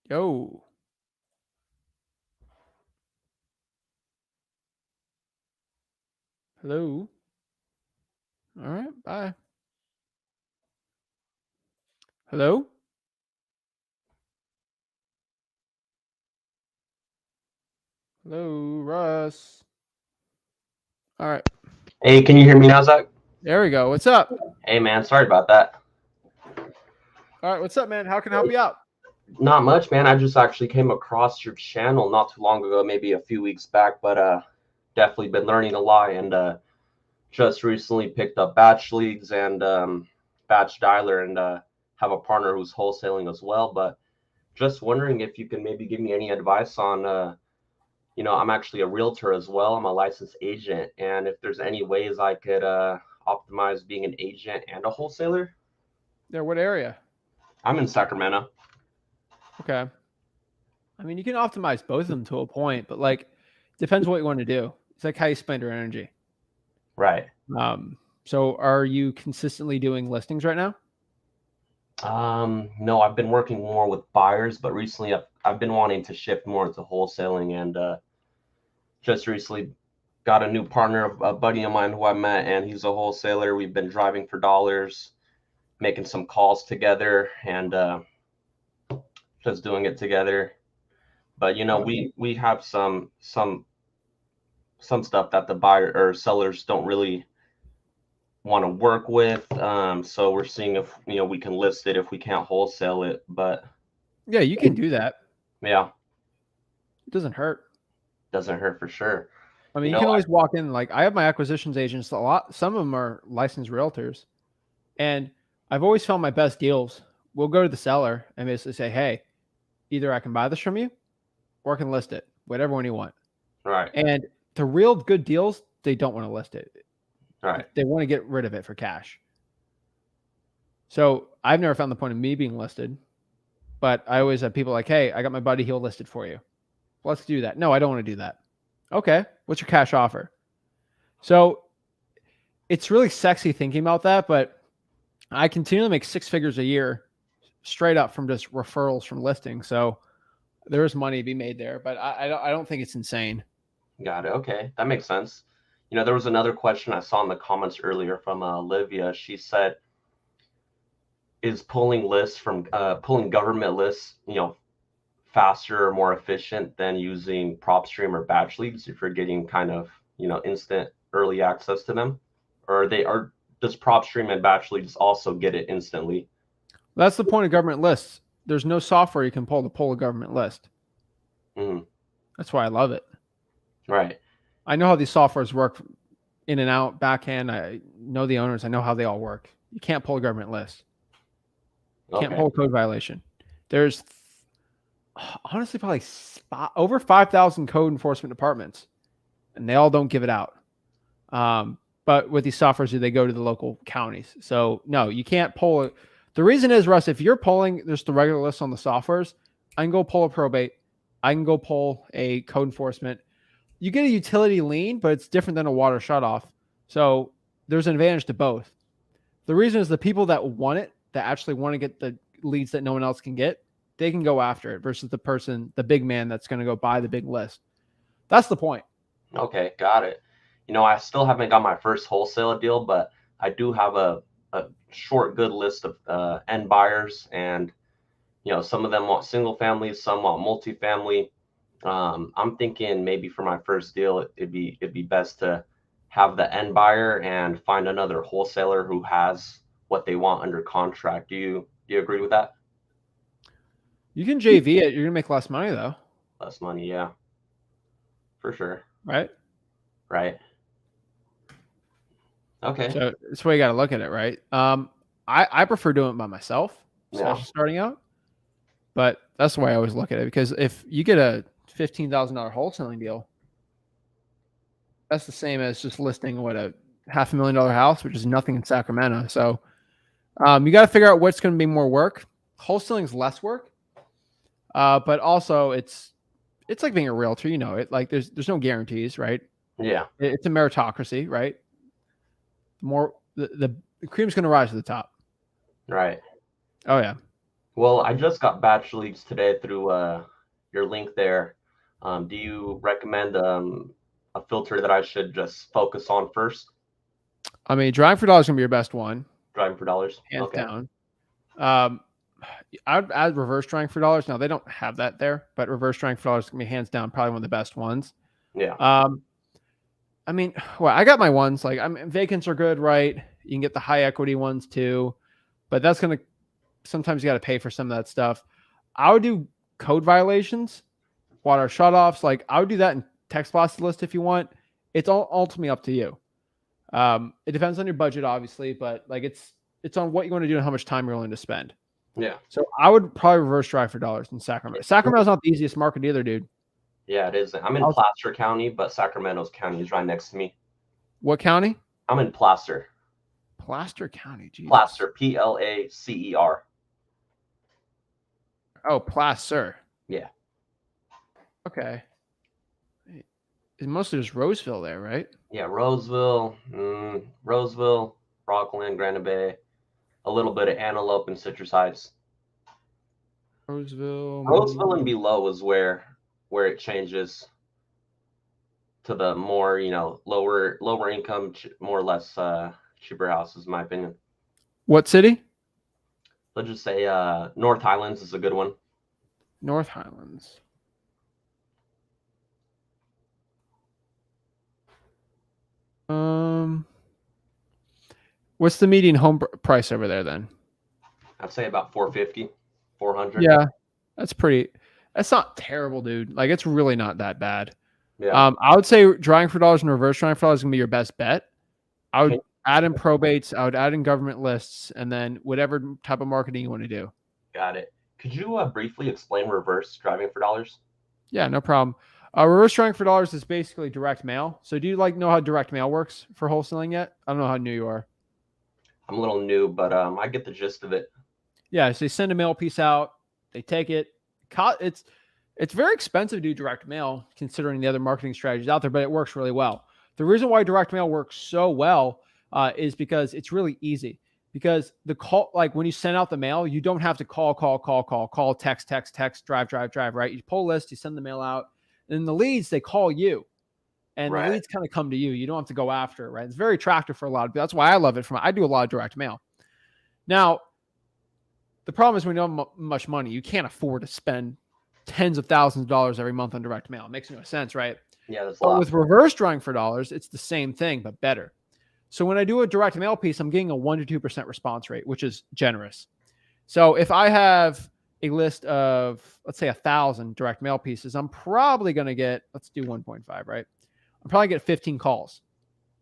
Yo. Hello. All right. Bye. Hello. Hello, Russ. All right. Hey, can you hear me now, Zach? There we go. What's up? Hey, man. Sorry about that. All right. What's up, man? How can I help you out? Not much, man. I just actually came across your channel not too long ago, maybe a few weeks back, but definitely been learning a lot, and just recently picked up batch leads and batch dialer, and have a partner who's wholesaling as well. But just wondering if you can maybe give me any advice on you know, I'm actually a realtor as well. I'm a licensed agent, and if there's any ways I could optimize being an agent and a wholesaler. Yeah, what area? I'm in Sacramento. Okay. I mean, you can optimize both of them to a point, but like, depends what you want to do. It's like how you spend your energy. Right. So are you consistently doing listings right now? No, I've been working more with buyers, but recently I've been wanting to shift more into wholesaling, and just recently got a new partner, a buddy of mine who I met, and he's a wholesaler. We've been driving for dollars, making some calls together, and just doing it together. But we have some stuff that the buyer or sellers don't really want to work with. So we're seeing if we can list it if we can't wholesale it. But Yeah, you can do that. yeah, It doesn't hurt. doesn't hurt for sure. I mean, you can always walk in. Like, I have my acquisitions agents a lot. Some of them are licensed realtors, and I've always found my best deals. We'll go to the seller and basically say, "Hey, either I can buy this from you, or I can list it, whatever one you want." Right. And the real good deals, they don't want to list it. Right. They want to get rid of it for cash. So I've never found the point of me being listed, but I always have people like, "Hey, I got my buddy, he'll list it for you. Let's do that." No, I don't want to do that. Okay, what's your cash offer? So it's really sexy thinking about that, but I continually make 6 figures a year straight up from just referrals from listings. So there is money to be made there, but I don't think it's insane. Got it. Okay, that makes sense. There was another question I saw in the comments earlier from Olivia. She said, "Is pulling government lists, faster or more efficient than using PropStream or batch leads if you're getting kind of, instant early access to them? Or does PropStream and batch leads also get it instantly?" That's the point of government lists. There's no software you can pull to pull a government list. Mm-hmm. That's why I love it. Right. I know how these softwares work in and out, backhand. I know the owners. I know how they all work. You can't pull a government list. You can't pull a code violation. There's honestly probably over 5,000 code enforcement departments, and they all don't give it out. But with these softwares, they go to the local counties. So no, you can't pull it. The reason is, Russ, if you're pulling just the regular list on the softwares, I can go pull a probate. I can go pull a code enforcement. You get a utility lien, but it's different than a water shutoff. So there's an advantage to both. The reason is the people that want it, that actually want to get the leads that no one else can get, they can go after it versus the big man that's going to go buy the big list. That's the point. Okay, got it. I still haven't got my first wholesale deal, but I do have a short, good list of end buyers, and some of them want single family, some want multifamily. I'm thinking maybe for my first deal, it'd be best to have the end buyer and find another wholesaler who has what they want under contract. Do you agree with that? You can JV it. You're gonna make less money though. Less money, yeah, for sure. Right. Right. Okay. So that's the way you got to look at it, right? I prefer doing it by myself, especially starting out. But that's the way I always look at it, because if you get a $15,000 wholesaling deal, that's the same as just listing a $500,000 house, which is nothing in Sacramento. So you got to figure out what's going to be more work. Wholesaling is less work, but also it's like being a realtor. It like there's no guarantees, right? Yeah. It's a meritocracy, right? The cream's going to rise to the top. Right. Oh yeah. Well, I just got batch leads today through your link there. Do you recommend a filter that I should just focus on first? I mean, driving for dollars is gonna be your best one. Driving for dollars, hands down. I'd add reverse driving for dollars. Now they don't have that there, but reverse driving for dollars is gonna be hands down probably one of the best ones. Yeah. I mean, well, I got my ones. Like, vacants are good, right? You can get the high equity ones too, but that's gonna sometimes you got to pay for some of that stuff. I would do code violations, water shutoffs. Like, I would do that in text blast list if you want. It's all ultimately up to you. It depends on your budget, obviously, but like it's on what you want to do and how much time you're willing to spend. Yeah. So I would probably reverse drive for dollars in Sacramento. Sacramento's not the easiest market either, dude. Yeah, it is. I'm in Placer County, but Sacramento's county is right next to me. What county? I'm in Placer. Placer County, Jesus. Placer, Placer. Oh, Placer. Yeah. Okay. It's mostly just Roseville there, right? Yeah, Roseville, Rockland, Granite Bay, a little bit of antelope and citrus heights. Roseville and below is where it changes to the more, lower income, more or less cheaper houses, in my opinion. What city? Let's just say North Highlands is a good one. North Highlands. What's the median home price over there then? I'd say about 450, 400. Yeah, that's not terrible, dude. Like, it's really not that bad. Yeah. I would say drawing for dollars and reverse drawing for dollars is gonna be your best bet. I would add in probates, I would add in government lists, and then whatever type of marketing you want to do. Got it. Could you briefly explain reverse driving for dollars? Yeah, no problem. Reverse drawing for dollars is basically direct mail. So do you know how direct mail works for wholesaling yet? I don't know how new you are. I'm a little new, but I get the gist of it. Yeah, so they send a mail piece out, they take it. It's very expensive to do direct mail considering the other marketing strategies out there, but it works really well. The reason why direct mail works so well is because it's really easy. Because the call, like when you send out the mail, you don't have to call, text, drive, right? You pull a list, you send the mail out, and then the leads, they call you. And the leads kind of come to you. You don't have to go after it, right? It's very attractive for a lot of people. That's why I love it. I do a lot of direct mail. Now, the problem is when you don't have much money, you can't afford to spend tens of thousands of dollars every month on direct mail. It makes no sense, right? Yeah, that's a but lot. with reverse drawing for dollars, it's the same thing, but better. So when I do a direct mail piece, I'm getting a 1 to 2% response rate, which is generous. So if I have a list of, let's say, 1,000 direct mail pieces, I'm probably going to get, let's do 1.5, right? I'm probably get 15 calls.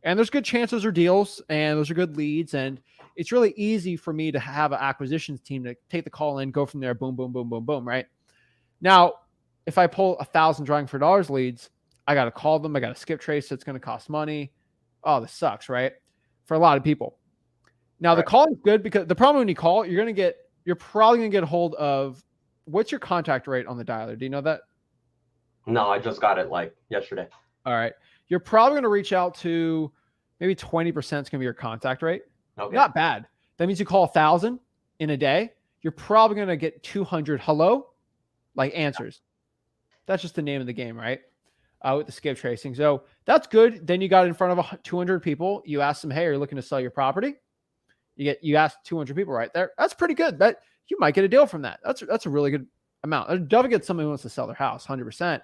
And there's good chances or deals, and those are good leads. And it's really easy for me to have an acquisitions team to take the call in, go from there, boom, boom, boom, boom, boom, right? Now, if I pull 1,000 drawing for dollars leads, I got to call them. I got to skip trace. It's going to cost money. Oh, this sucks, right? For a lot of people. Now, the call is good because the problem when you call, you're probably going to get a hold of, what's your contact rate on the dialer? Do you know that? No, I just got it like yesterday. All right. You're probably going to reach out to maybe 20% is going to be your contact rate. Okay. Not bad. That means you call 1,000 in a day. You're probably going to get 200 hello, like answers. That's just the name of the game, right? With the skip tracing. So that's good. Then you got in front of 200 people. You ask them, hey, are you looking to sell your property? You ask 200 people right there. That's pretty good. But you might get a deal from that. That's a really good amount. Definitely get somebody who wants to sell their house, 100%.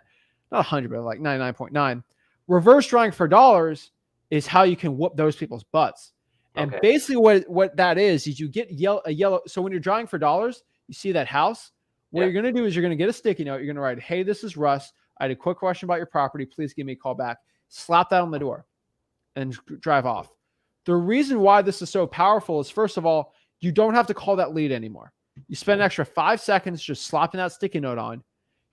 Not 100, but like 99.9. Reverse drawing for dollars is how you can whoop those people's butts. And basically what that is you get a yellow. So when you're drawing for dollars, you see that house. What you're going to do is you're going to get a sticky note. You're going to write, hey, this is Russ. I had a quick question about your property. Please give me a call back. Slap that on the door and drive off. The reason why this is so powerful is, first of all, you don't have to call that lead anymore. You spend an extra 5 seconds just slapping that sticky note on.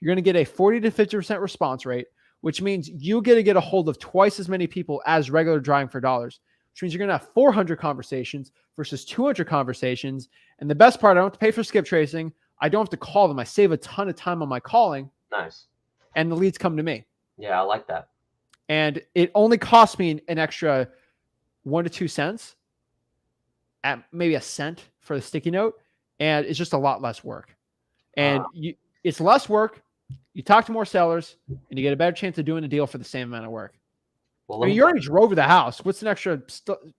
You're going to get a 40 to 50% response rate, which means you get to get a hold of twice as many people as regular drawing for dollars, which means you're going to have 400 conversations versus 200 conversations. And the best part, I don't have to pay for skip tracing. I don't have to call them. I save a ton of time on my calling. Nice. And the leads come to me. Yeah, I like that. And it only costs me an extra 1 to 2 cents, at maybe a cent for the sticky note. And it's just a lot less work. And it's less work. You talk to more sellers and you get a better chance of doing a deal for the same amount of work. Well, I mean, you already drove to the house. What's an extra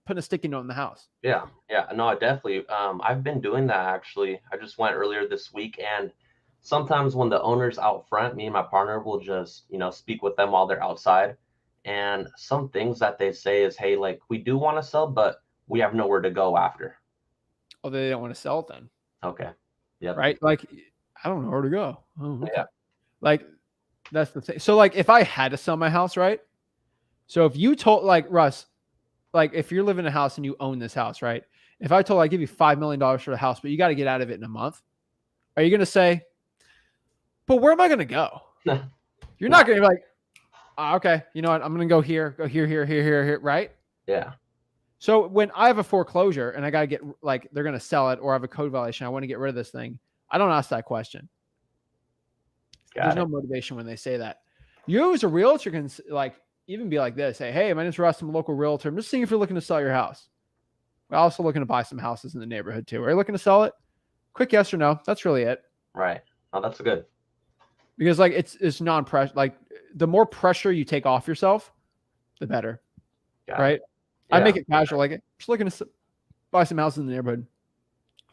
putting a sticky note in the house? Yeah. No, definitely. I've been doing that actually. I just went earlier this week, and sometimes when the owner's out front, me and my partner will just, speak with them while they're outside. And some things that they say is, hey, like, we do want to sell, but we have nowhere to go after. Oh, they don't want to sell it then. Okay. Yeah. Right. Like, I don't know where to go. Oh, okay. Yeah. Like, that's the thing. So, like, if I had to sell my house, right? So if you told, like, Russ, like, if you're living in a house and you own this house, right? If I told I give you $5 million for the house, but you got to get out of it in a month, are you going to say, but where am I going to go? You're not going to be like, okay, you know what? I'm going to go here, here, right? Yeah. So when I have a foreclosure and I got to get, like, they're going to sell it, or I have a code violation, I want to get rid of this thing, I don't ask that question. There's no motivation when they say that. You as a realtor can, like, even be like this. Say, hey, my name's Russ. I'm a local realtor. I'm just seeing if you're looking to sell your house. We're also looking to buy some houses in the neighborhood too. Are you looking to sell it? Quick yes or no. That's really it. Right. Oh, that's good. Because like it's non-pressure. Like the more pressure you take off yourself, the better. Got Right? it. I Yeah. make it casual. Like it. Just looking to buy some houses in the neighborhood.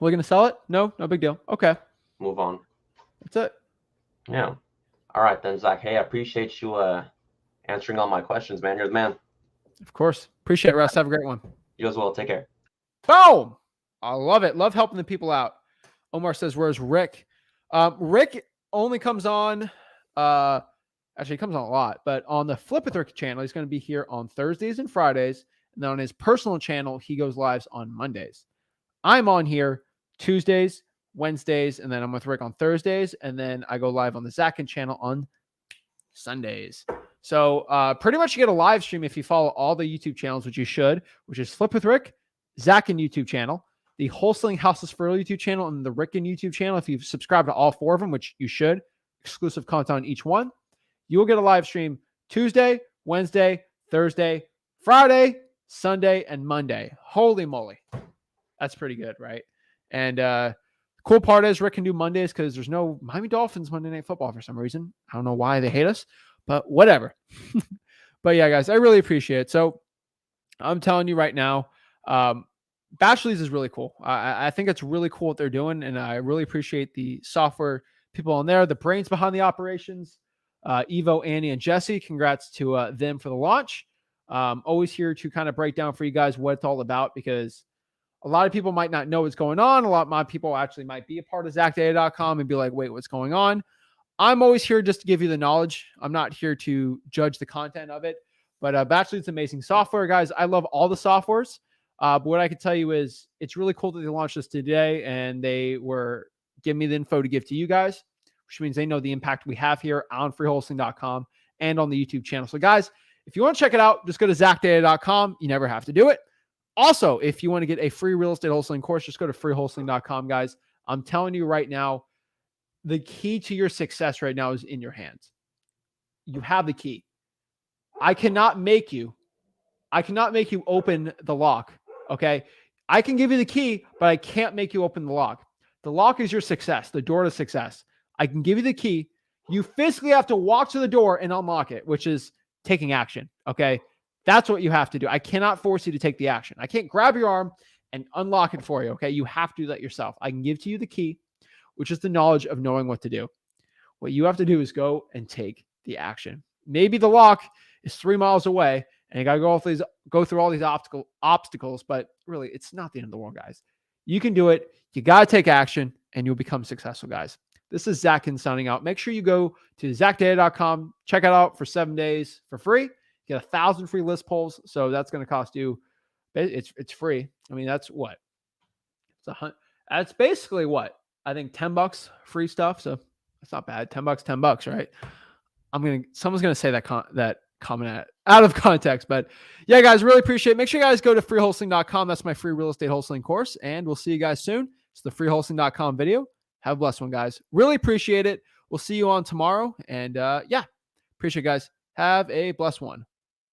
Looking to sell it? No big deal. Okay. Move on. That's it. Yeah. All right then, Zach. Hey, I appreciate you answering all my questions, man. You're the man. Of course. Appreciate it, Russ. Have a great one. You as well. Take care. Boom. I love it. Love helping the people out. Omar says, where's Rick? Rick only comes on, actually he comes on a lot, but on the Flip with Rick channel, he's going to be here on Thursdays and Fridays. And then on his personal channel, he goes lives on Mondays. I'm on here Tuesdays, Wednesdays, and then I'm with Rick on Thursdays. And then I go live on the Zach Ginn channel on Sundays. So pretty much you get a live stream if you follow all the YouTube channels, which you should, which is Flip with Rick, Zach Ginn YouTube channel, the Wholesaling Houses for Real YouTube channel, and the Rick Ginn YouTube channel. If you've subscribed to all 4 of them, which you should, exclusive content on each one, you will get a live stream Tuesday, Wednesday, Thursday, Friday, Sunday, and Monday. Holy moly. That's pretty good, right? And the cool part is Rick can do Mondays because there's no Miami Dolphins Monday Night Football for some reason. I don't know why they hate us, but whatever. But yeah, guys, I really appreciate it. So I'm telling you right now, Batch Leads is really cool. I think it's really cool what they're doing, and I really appreciate the software people on there, the brains behind the operations, Evo, Annie, and Jesse. Congrats to them for the launch. Always here to kind of break down for you guys what it's all about, because a lot of people might not know what's going on. A lot of my people actually might be a part of ZachData.com and be like, wait, what's going on? I'm always here just to give you the knowledge. I'm not here to judge the content of it. But Batch Leads is amazing software, guys. I love all the softwares. But what I can tell you is it's really cool that they launched this today, and they were giving me the info to give to you guys, which means they know the impact we have here on freewholesaling.com and on the YouTube channel. So guys, if you want to check it out, just go to ZachData.com. You never have to do it. Also, if you want to get a free real estate wholesaling course, just go to freewholesaling.com, guys. I'm telling you right now, the key to your success right now is in your hands. You have the key. I cannot make you open the lock. Okay. I can give you the key, but I can't make you open the lock. The lock is your success, the door to success. I can give you the key. You physically have to walk to the door and unlock it, which is taking action. Okay. That's what you have to do. I cannot force you to take the action. I can't grab your arm and unlock it for you. Okay. You have to do that yourself. I can give to you the key, which is the knowledge of knowing what to do. What you have to do is go and take the action. Maybe the lock is 3 miles away, and you got to go through all these obstacles, but really, it's not the end of the world, guys. You can do it. You got to take action, and you'll become successful, guys. This is Zach Ginn signing out. Make sure you go to ZachData.com. Check it out for 7 days for free. Get 1,000 free list polls. So that's going to cost you. It's free. I mean, that's what? That's basically what? I think $10 free stuff. So that's not bad. $10, right? Someone's gonna say that comment out of context, but yeah, guys, really appreciate it. Make sure you guys go to freewholesaling.com. That's my free real estate wholesaling course, and we'll see you guys soon. It's the freewholesaling.com video. Have a blessed one, guys. Really appreciate it. We'll see you on tomorrow, and yeah, appreciate it, guys. Have a blessed one.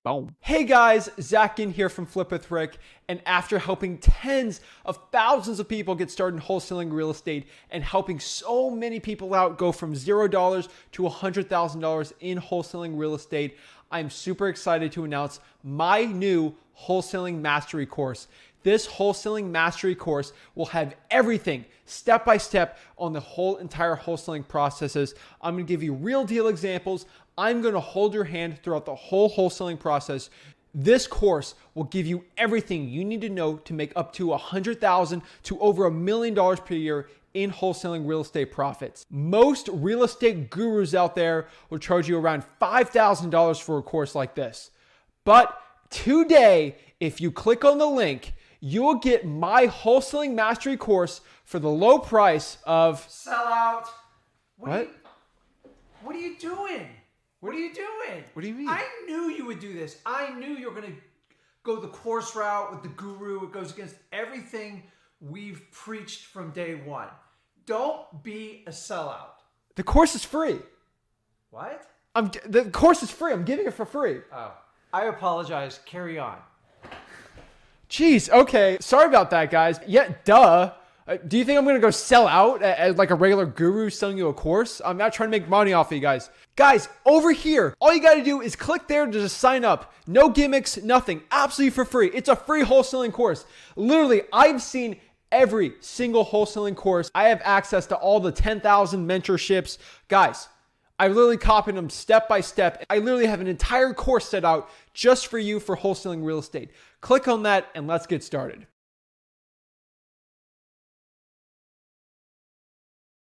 Boom. Hey guys, Zach Ginn here from Flip with Rick. And after helping tens of thousands of people get started in wholesaling real estate and helping so many people out go from $0 to $100,000 in wholesaling real estate, I'm super excited to announce my new Wholesaling Mastery course. This Wholesaling Mastery course will have everything step by step on the whole entire wholesaling processes. I'm going to give you real deal examples. I'm going to hold your hand throughout the whole wholesaling process. This course will give you everything you need to know to make up to $100,000 to over $1 million per year in wholesaling real estate profits. Most real estate gurus out there will charge you around $5,000 for a course like this. But today, if you click on the link, you will get my Wholesaling Mastery course for the low price of... Sell out. What? What are you doing? What are you doing? What do you mean? I knew you would do this. I knew you were going to go the course route with the guru. It goes against everything we've preached from day one. Don't be a sellout. The course is free. What? The course is free. I'm giving it for free. Oh, I apologize. Carry on. Jeez, okay. Sorry about that, guys. Yeah, duh. Do you think I'm going to go sell out as like a regular guru selling you a course? I'm not trying to make money off of you guys. Guys, over here, all you got to do is click there to just sign up. No gimmicks, nothing. Absolutely for free. It's a free wholesaling course. Literally, I've seen every single wholesaling course. I have access to all the 10,000 mentorships. Guys, I literally copied them step by step. I literally have an entire course set out just for you for wholesaling real estate. Click on that and let's get started.